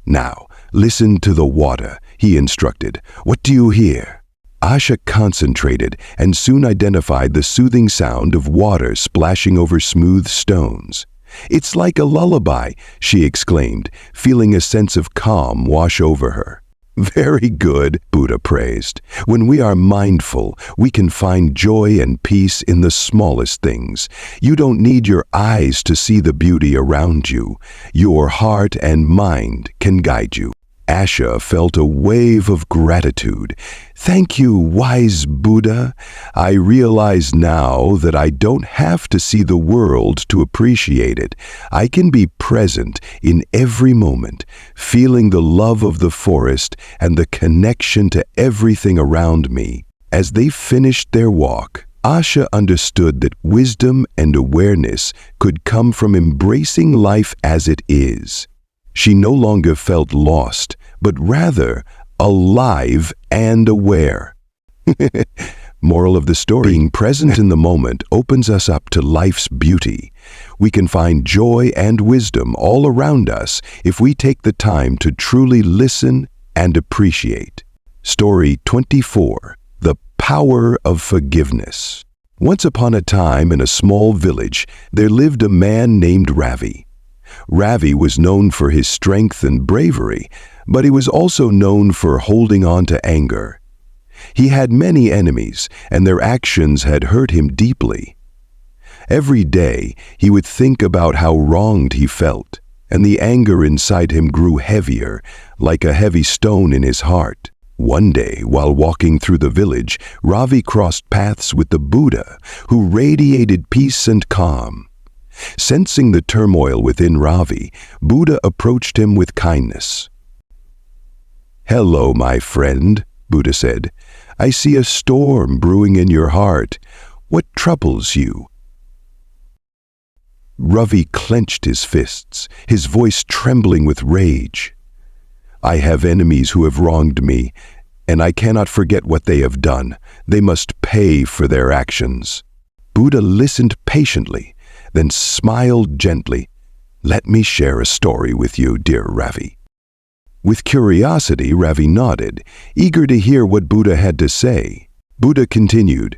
"Now, listen to the water," he instructed. "What do you hear?" Asha concentrated and soon identified the soothing sound of water splashing over smooth stones. "It's like a lullaby," she exclaimed, feeling a sense of calm wash over her. "Very good," Buddha praised. "When we are mindful, we can find joy and peace in the smallest things. You don't need your eyes to see the beauty around you. Your heart and mind can guide you." Asha felt a wave of gratitude. "Thank you, wise Buddha. I realize now that I don't have to see the world to appreciate it. I can be present in every moment, feeling the love of the forest and the connection to everything around me." As they finished their walk, Asha understood that wisdom and awareness could come from embracing life as it is. She no longer felt lost, but rather alive and aware. Moral of the story: being present in the moment opens us up to life's beauty. We can find joy and wisdom all around us if we take the time to truly listen and appreciate. Story 24. The Power of Forgiveness. Once upon a time in a small village, there lived a man named Ravi. Ravi was known for his strength and bravery, but he was also known for holding on to anger. He had many enemies, and their actions had hurt him deeply. Every day, he would think about how wronged he felt, and the anger inside him grew heavier, like a heavy stone in his heart. One day, while walking through the village, Ravi crossed paths with the Buddha, who radiated peace and calm. Sensing the turmoil within Ravi, Buddha approached him with kindness. "Hello, my friend," Buddha said. "I see a storm brewing in your heart. What troubles you?" Ravi clenched his fists, his voice trembling with rage. "I have enemies who have wronged me, and I cannot forget what they have done. They must pay for their actions." Buddha listened patiently, then smiled gently. "Let me share a story with you, dear Ravi." With curiosity, Ravi nodded, eager to hear what Buddha had to say. Buddha continued,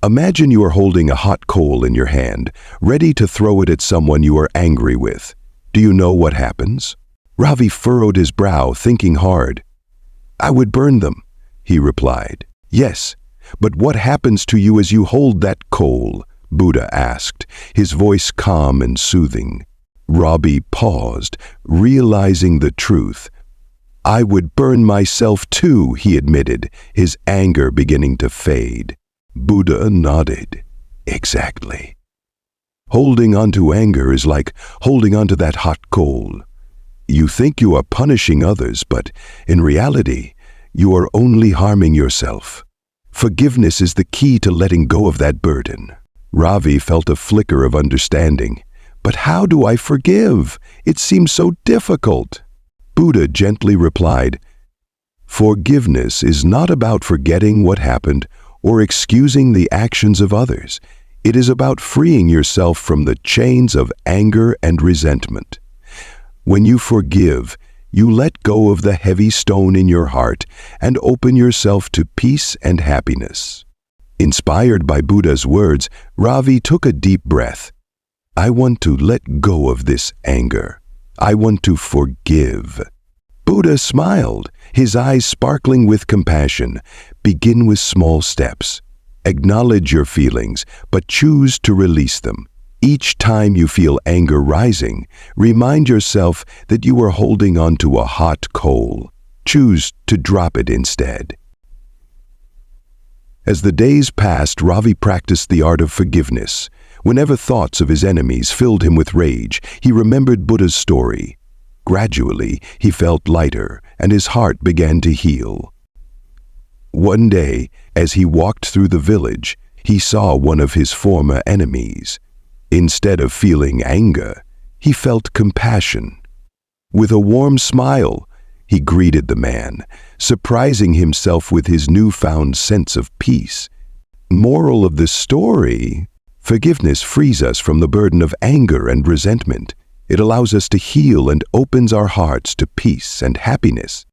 "Imagine you are holding a hot coal in your hand, ready to throw it at someone you are angry with. Do you know what happens?" Ravi furrowed his brow, thinking hard. "I would burn them," he replied. "Yes, but what happens to you as you hold that coal?" Buddha asked, his voice calm and soothing. Ravi paused, realizing the truth. "I would burn myself too," he admitted, his anger beginning to fade. Buddha nodded. "Exactly. Holding on to anger is like holding on to that hot coal. You think you are punishing others, but in reality, you are only harming yourself. Forgiveness is the key to letting go of that burden." Ravi felt a flicker of understanding. "But how do I forgive? It seems so difficult." Buddha gently replied, "Forgiveness is not about forgetting what happened or excusing the actions of others. It is about freeing yourself from the chains of anger and resentment. When you forgive, you let go of the heavy stone in your heart and open yourself to peace and happiness. Inspired by Buddha's words, Ravi took a deep breath. I want to let go of this anger. I want to forgive. Buddha smiled, his eyes sparkling with compassion. Begin with small steps. Acknowledge your feelings, but choose to release them. Each time you feel anger rising, remind yourself that you are holding on to a hot coal. Choose to drop it instead. As the days passed, Ravi practiced the art of forgiveness. Whenever thoughts of his enemies filled him with rage, he remembered Buddha's story. Gradually, he felt lighter, and his heart began to heal. One day, as he walked through the village, he saw one of his former enemies. Instead of feeling anger, he felt compassion. With a warm smile, he greeted the man, surprising himself with his newfound sense of peace. Moral of the story: forgiveness frees us from the burden of anger and resentment. It allows us to heal and opens our hearts to peace and happiness.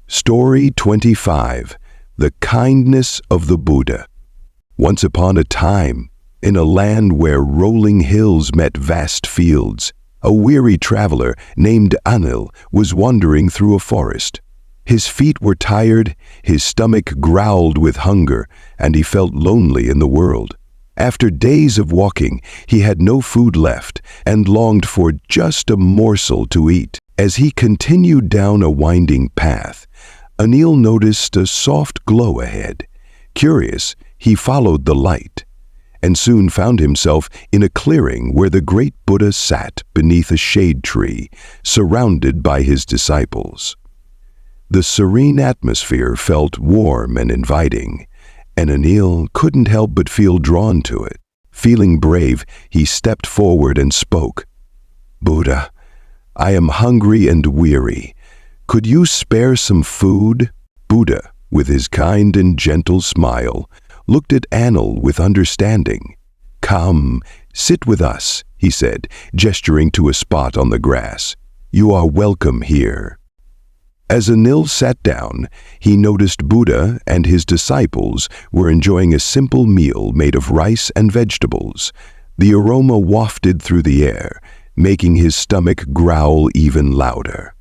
Story 25. The Kindness of the Buddha. Once upon a time, in a land where rolling hills met vast fields, a weary traveler named Anil was wandering through a forest. His feet were tired, his stomach growled with hunger, and he felt lonely in the world. After days of walking, he had no food left and longed for just a morsel to eat. As he continued down a winding path, Anil noticed a soft glow ahead. Curious, he followed the light, and soon found himself in a clearing where the great Buddha sat beneath a shade tree, surrounded by his disciples. The serene atmosphere felt warm and inviting, and Anil couldn't help but feel drawn to it. Feeling brave, he stepped forward and spoke. "Buddha, I am hungry and weary. Could you spare some food?" Buddha, with his kind and gentle smile, looked at Anil with understanding. "Come, sit with us," he said, gesturing to a spot on the grass. "You are welcome here." As Anil sat down, he noticed Buddha and his disciples were enjoying a simple meal made of rice and vegetables. The aroma wafted through the air, making his stomach growl even louder.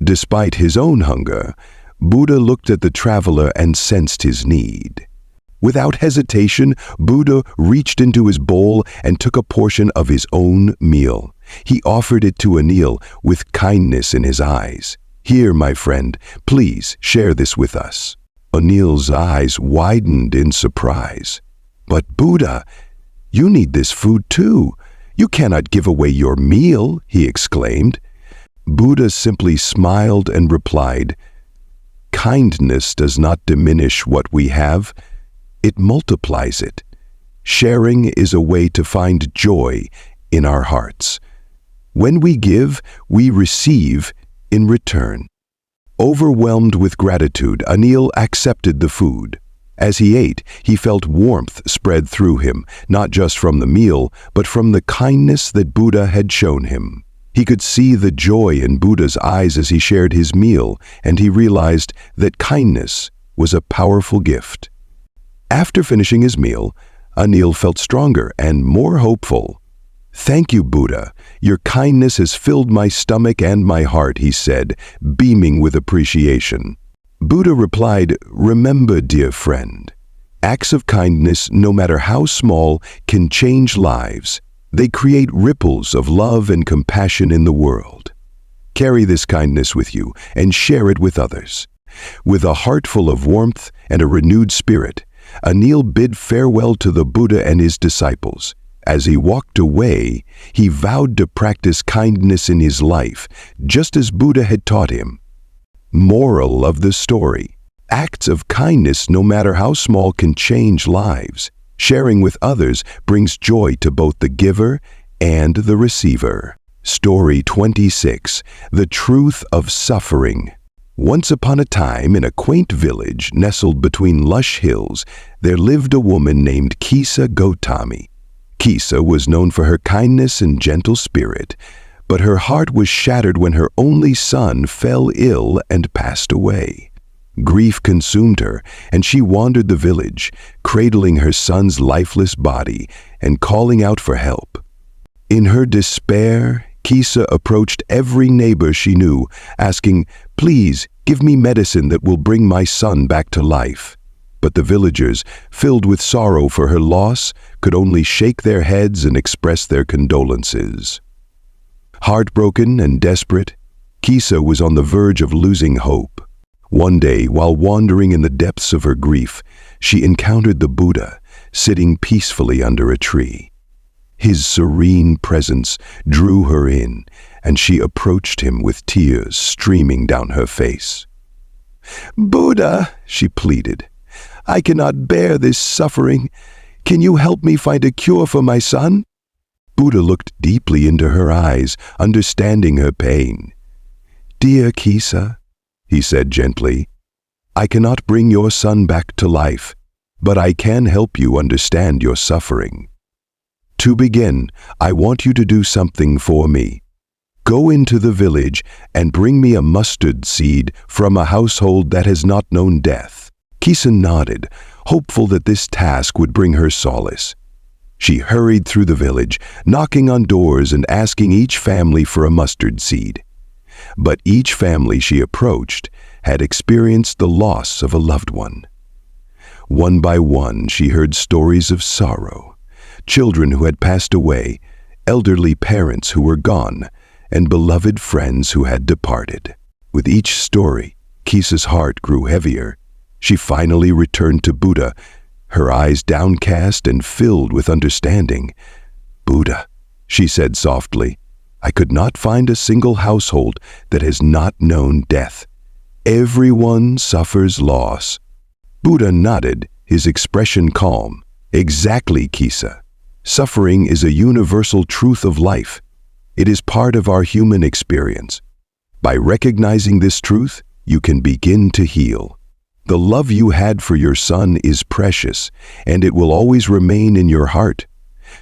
Despite his own hunger, Buddha looked at the traveler and sensed his need. Without hesitation, Buddha reached into his bowl and took a portion of his own meal. He offered it to Anil with kindness in his eyes. "Here, my friend, please share this with us." Anil's eyes widened in surprise. "But Buddha, you need this food too. You cannot give away your meal," he exclaimed. Buddha simply smiled and replied, "Kindness does not diminish what we have. It multiplies it. Sharing is a way to find joy in our hearts. When we give, we receive in return." Overwhelmed with gratitude, Anil accepted the food. As he ate, he felt warmth spread through him, not just from the meal, but from the kindness that Buddha had shown him. He could see the joy in Buddha's eyes as he shared his meal, and he realized that kindness was a powerful gift. After finishing his meal, Anil felt stronger and more hopeful. "Thank you, Buddha. Your kindness has filled my stomach and my heart," he said, beaming with appreciation. Buddha replied, "Remember, dear friend, acts of kindness, no matter how small, can change lives. They create ripples of love and compassion in the world. Carry this kindness with you and share it with others." With a heart full of warmth and a renewed spirit, Anil bid farewell to the Buddha and his disciples. As he walked away, he vowed to practice kindness in his life, just as Buddha had taught him. Moral of the story: acts of kindness, no matter how small, can change lives. Sharing with others brings joy to both the giver and the receiver. Story 26. The Truth of Suffering. Once upon a time, in a quaint village nestled between lush hills, there lived a woman named Kisa Gotami. Kisa was known for her kindness and gentle spirit, but her heart was shattered when her only son fell ill and passed away. Grief consumed her, and she wandered the village, cradling her son's lifeless body and calling out for help. In her despair, Kisa approached every neighbor she knew, asking, "Please, give me medicine that will bring my son back to life." But the villagers, filled with sorrow for her loss, could only shake their heads and express their condolences. Heartbroken and desperate, Kisa was on the verge of losing hope. One day, while wandering in the depths of her grief, she encountered the Buddha, sitting peacefully under a tree. His serene presence drew her in, and she approached him with tears streaming down her face. "Buddha," she pleaded, "I cannot bear this suffering. Can you help me find a cure for my son?" Buddha looked deeply into her eyes, understanding her pain. "Dear Kisa," he said gently, "I cannot bring your son back to life, but I can help you understand your suffering. To begin, I want you to do something for me. Go into the village and bring me a mustard seed from a household that has not known death." Kisa nodded, hopeful that this task would bring her solace. She hurried through the village, knocking on doors and asking each family for a mustard seed. But each family she approached had experienced the loss of a loved one. One by one, she heard stories of sorrow, children who had passed away, elderly parents who were gone, and beloved friends who had departed. With each story, Kisa's heart grew heavier. She finally returned to Buddha, her eyes downcast and filled with understanding. "Buddha," she said softly, "I could not find a single household that has not known death. Everyone suffers loss." Buddha nodded, his expression calm. "Exactly, Kisa. Suffering is a universal truth of life. It is part of our human experience. By recognizing this truth, you can begin to heal. The love you had for your son is precious, and it will always remain in your heart.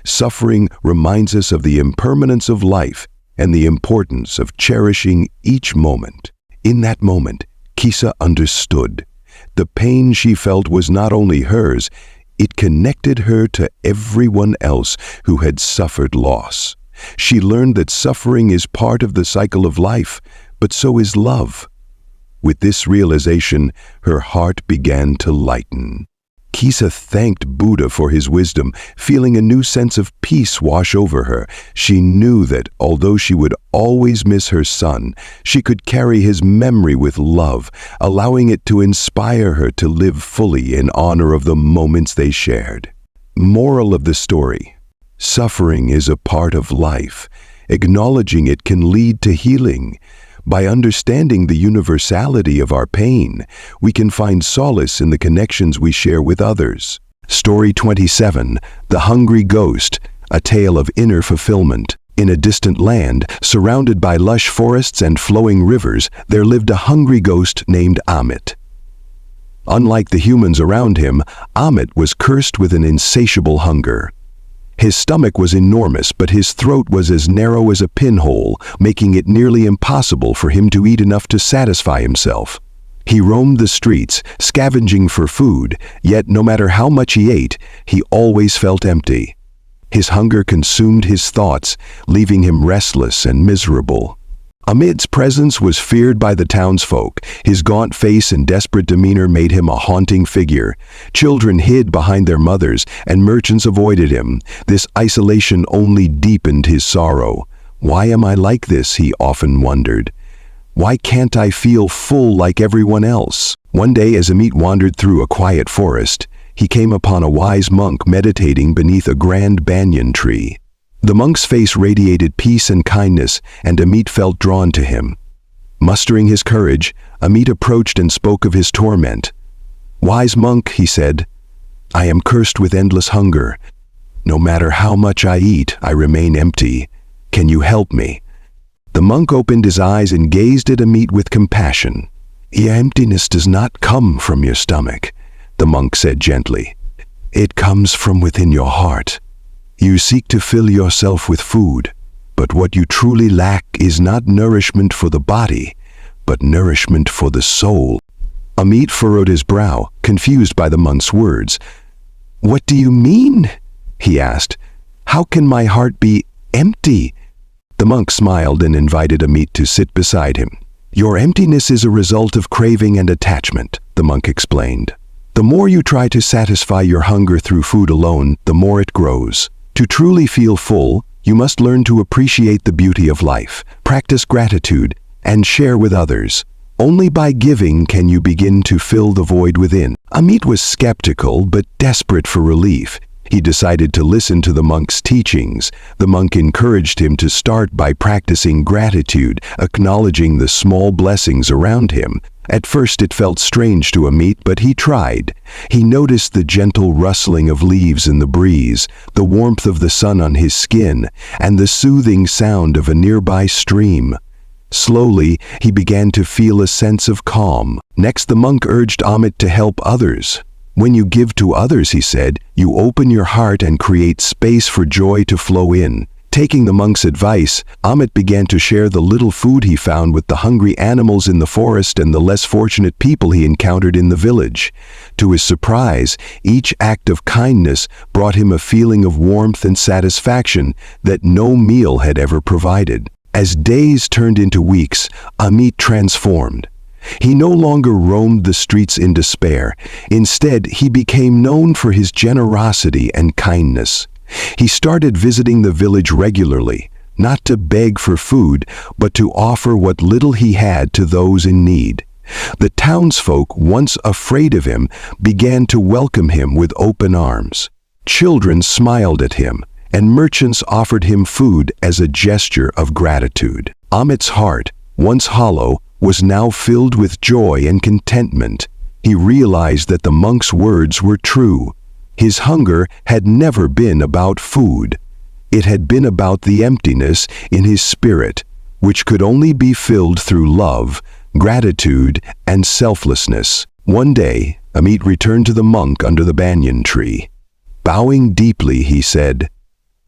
Suffering reminds us of the impermanence of life and the importance of cherishing each moment." In that moment, Kisa understood. The pain she felt was not only hers, it connected her to everyone else who had suffered loss. She learned that suffering is part of the cycle of life, but so is love. With this realization, her heart began to lighten. Kisa thanked Buddha for his wisdom, feeling a new sense of peace wash over her. She knew that, although she would always miss her son, she could carry his memory with love, allowing it to inspire her to live fully in honor of the moments they shared. Moral of the story: suffering is a part of life. Acknowledging it can lead to healing. By understanding the universality of our pain, we can find solace in the connections we share with others. Story 27, The Hungry Ghost, a tale of inner fulfillment. In a distant land, surrounded by lush forests and flowing rivers, there lived a hungry ghost named Amit. Unlike the humans around him, Amit was cursed with an insatiable hunger. His stomach was enormous, but his throat was as narrow as a pinhole, making it nearly impossible for him to eat enough to satisfy himself. He roamed the streets, scavenging for food, yet no matter how much he ate, he always felt empty. His hunger consumed his thoughts, leaving him restless and miserable. Amit's presence was feared by the townsfolk. His gaunt face and desperate demeanor made him a haunting figure. Children hid behind their mothers, and merchants avoided him. This isolation only deepened his sorrow. "Why am I like this?" he often wondered. "Why can't I feel full like everyone else?" One day, as Amit wandered through a quiet forest, he came upon a wise monk meditating beneath a grand banyan tree. The monk's face radiated peace and kindness, and Amit felt drawn to him. Mustering his courage, Amit approached and spoke of his torment. "Wise monk," he said, "I am cursed with endless hunger. No matter how much I eat, I remain empty. Can you help me?" The monk opened his eyes and gazed at Amit with compassion. "Your emptiness does not come from your stomach," the monk said gently. "It comes from within your heart. You seek to fill yourself with food, but what you truly lack is not nourishment for the body, but nourishment for the soul." Amit furrowed his brow, confused by the monk's words. "What do you mean?" he asked. "How can my heart be empty?" The monk smiled and invited Amit to sit beside him. "Your emptiness is a result of craving and attachment," the monk explained. "The more you try to satisfy your hunger through food alone, the more it grows. To truly feel full, you must learn to appreciate the beauty of life, practice gratitude, and share with others. Only by giving can you begin to fill the void within." Amit was skeptical but desperate for relief. He decided to listen to the monk's teachings. The monk encouraged him to start by practicing gratitude, acknowledging the small blessings around him. At first it felt strange to Amit, but he tried. He noticed the gentle rustling of leaves in the breeze, the warmth of the sun on his skin, and the soothing sound of a nearby stream. Slowly, he began to feel a sense of calm. Next, the monk urged Amit to help others. "When you give to others," he said, "you open your heart and create space for joy to flow in." Taking the monk's advice, Amit began to share the little food he found with the hungry animals in the forest and the less fortunate people he encountered in the village. To his surprise, each act of kindness brought him a feeling of warmth and satisfaction that no meal had ever provided. As days turned into weeks, Amit transformed. He no longer roamed the streets in despair. Instead, he became known for his generosity and kindness. He started visiting the village regularly, not to beg for food, but to offer what little he had to those in need. The townsfolk, once afraid of him, began to welcome him with open arms. Children smiled at him, and merchants offered him food as a gesture of gratitude. Amit's heart, once hollow, was now filled with joy and contentment. He realized that the monk's words were true. His hunger had never been about food. It had been about the emptiness in his spirit, which could only be filled through love, gratitude, and selflessness. One day, Amit returned to the monk under the banyan tree. Bowing deeply, he said,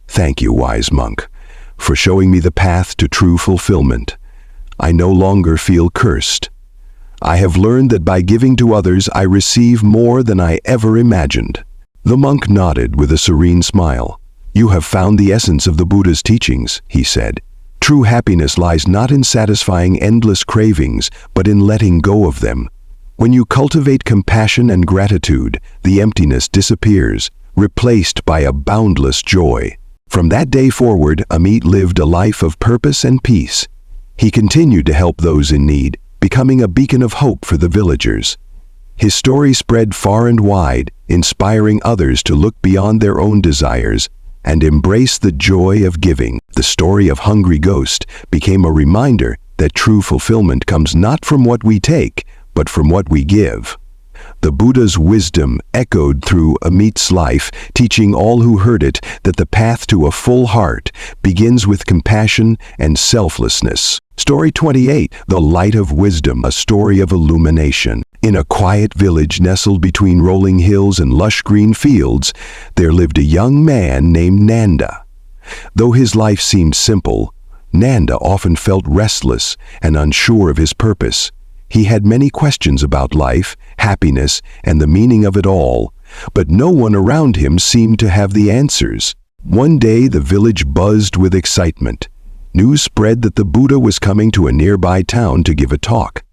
"Thank you, wise monk, for showing me the path to true fulfillment. I no longer feel cursed. I have learned that by giving to others, I receive more than I ever imagined." The monk nodded with a serene smile. "You have found the essence of the Buddha's teachings," he said. "True happiness lies not in satisfying endless cravings, but in letting go of them. When you cultivate compassion and gratitude, the emptiness disappears, replaced by a boundless joy." From that day forward, Amit lived a life of purpose and peace. He continued to help those in need, becoming a beacon of hope for the villagers. His story spread far and wide, inspiring others to look beyond their own desires and embrace the joy of giving. The story of Hungry Ghost became a reminder that true fulfillment comes not from what we take, but from what we give. The Buddha's wisdom echoed through Amit's life, teaching all who heard it that the path to a full heart begins with compassion and selflessness. Story 28, The Light of Wisdom, a story of illumination. In a quiet village nestled between rolling hills and lush green fields, there lived a young man named Nanda. Though his life seemed simple, Nanda often felt restless and unsure of his purpose. He had many questions about life, happiness, and the meaning of it all, but no one around him seemed to have the answers. One day the village buzzed with excitement. News spread that the Buddha was coming to a nearby town to give a talk.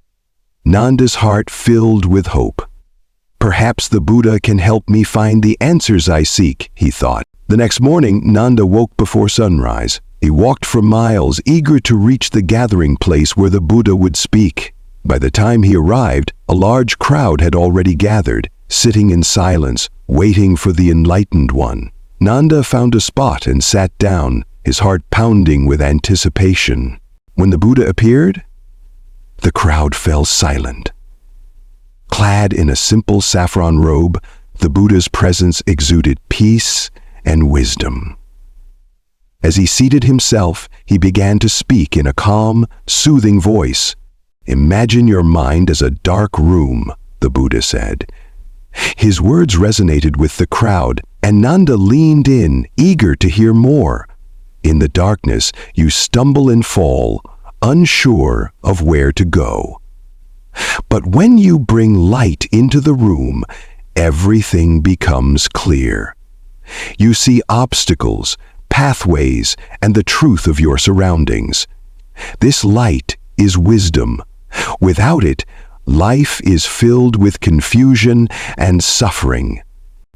Nanda's heart filled with hope. "Perhaps the Buddha can help me find the answers I seek," he thought. The next morning, Nanda woke before sunrise. He walked for miles, eager to reach the gathering place where the Buddha would speak. By the time he arrived, a large crowd had already gathered, sitting in silence, waiting for the enlightened one. Nanda found a spot and sat down, his heart pounding with anticipation. When the Buddha appeared, the crowd fell silent. Clad in a simple saffron robe, the Buddha's presence exuded peace and wisdom. As he seated himself, he began to speak in a calm, soothing voice. Imagine your mind as a dark room, the Buddha said. His words resonated with the crowd, and Nanda leaned in, eager to hear more. In the darkness, you stumble and fall, unsure of where to go. But when you bring light into the room, everything becomes clear. You see obstacles, pathways, and the truth of your surroundings. This light is wisdom. Without it, life is filled with confusion and suffering.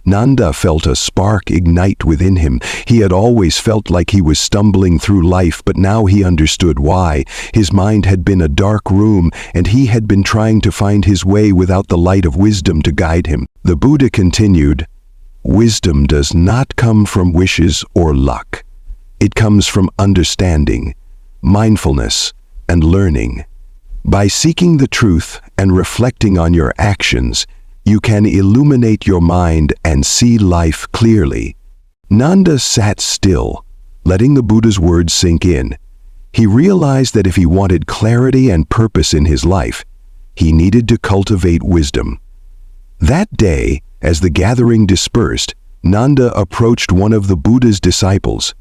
Nanda felt a spark ignite within him. He had always felt like he was stumbling through life, but now he understood why. His mind had been a dark room, and he had been trying to find his way without the light of wisdom to guide him. The Buddha continued, "Wisdom does not come from wishes or luck. It comes from understanding, mindfulness, and learning. By seeking the truth and reflecting on your actions, you can illuminate your mind and see life clearly." Nanda sat still, letting the Buddha's words sink in. He realized that if he wanted clarity and purpose in his life, he needed to cultivate wisdom. That day, as the gathering dispersed, Nanda approached one of the Buddha's disciples.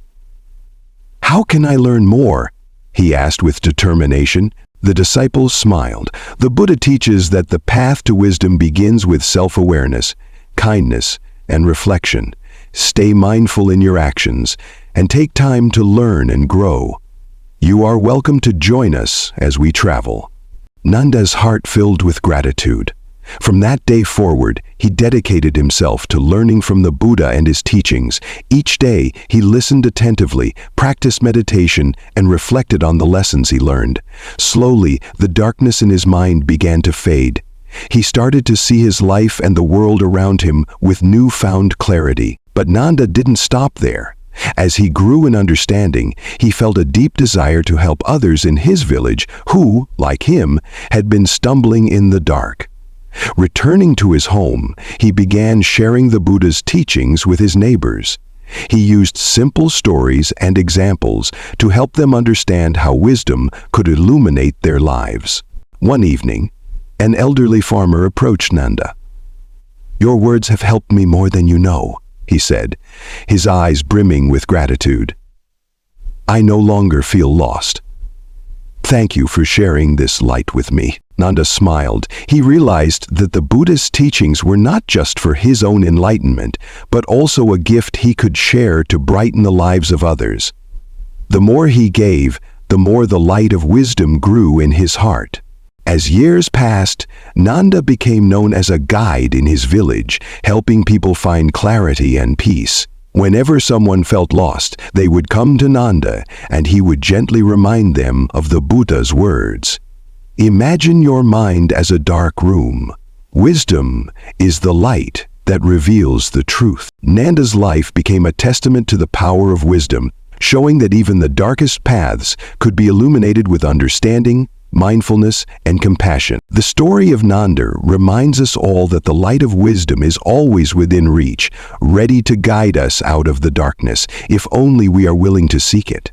"How can I learn more?" he asked with determination. The disciple smiled. "The Buddha teaches that the path to wisdom begins with self-awareness, kindness, and reflection. Stay mindful in your actions and take time to learn and grow. You are welcome to join us as we travel." Nanda's heart filled with gratitude. From that day forward, he dedicated himself to learning from the Buddha and his teachings. Each day, he listened attentively, practiced meditation, and reflected on the lessons he learned. Slowly, the darkness in his mind began to fade. He started to see his life and the world around him with newfound clarity. But Nanda didn't stop there. As he grew in understanding, he felt a deep desire to help others in his village who, like him, had been stumbling in the dark. Returning to his home, he began sharing the Buddha's teachings with his neighbors. He used simple stories and examples to help them understand how wisdom could illuminate their lives. One evening, an elderly farmer approached Nanda. "Your words have helped me more than you know," he said, his eyes brimming with gratitude. "I no longer feel lost. Thank you for sharing this light with me." Nanda smiled. He realized that the Buddha's teachings were not just for his own enlightenment, but also a gift he could share to brighten the lives of others. The more he gave, the more the light of wisdom grew in his heart. As years passed, Nanda became known as a guide in his village, helping people find clarity and peace. Whenever someone felt lost, they would come to Nanda, and he would gently remind them of the Buddha's words. Imagine your mind as a dark room. Wisdom is the light that reveals the truth. Nanda's life became a testament to the power of wisdom, showing that even the darkest paths could be illuminated with understanding, mindfulness, and compassion. The story of Nanda reminds us all that the light of wisdom is always within reach, ready to guide us out of the darkness, if only we are willing to seek it.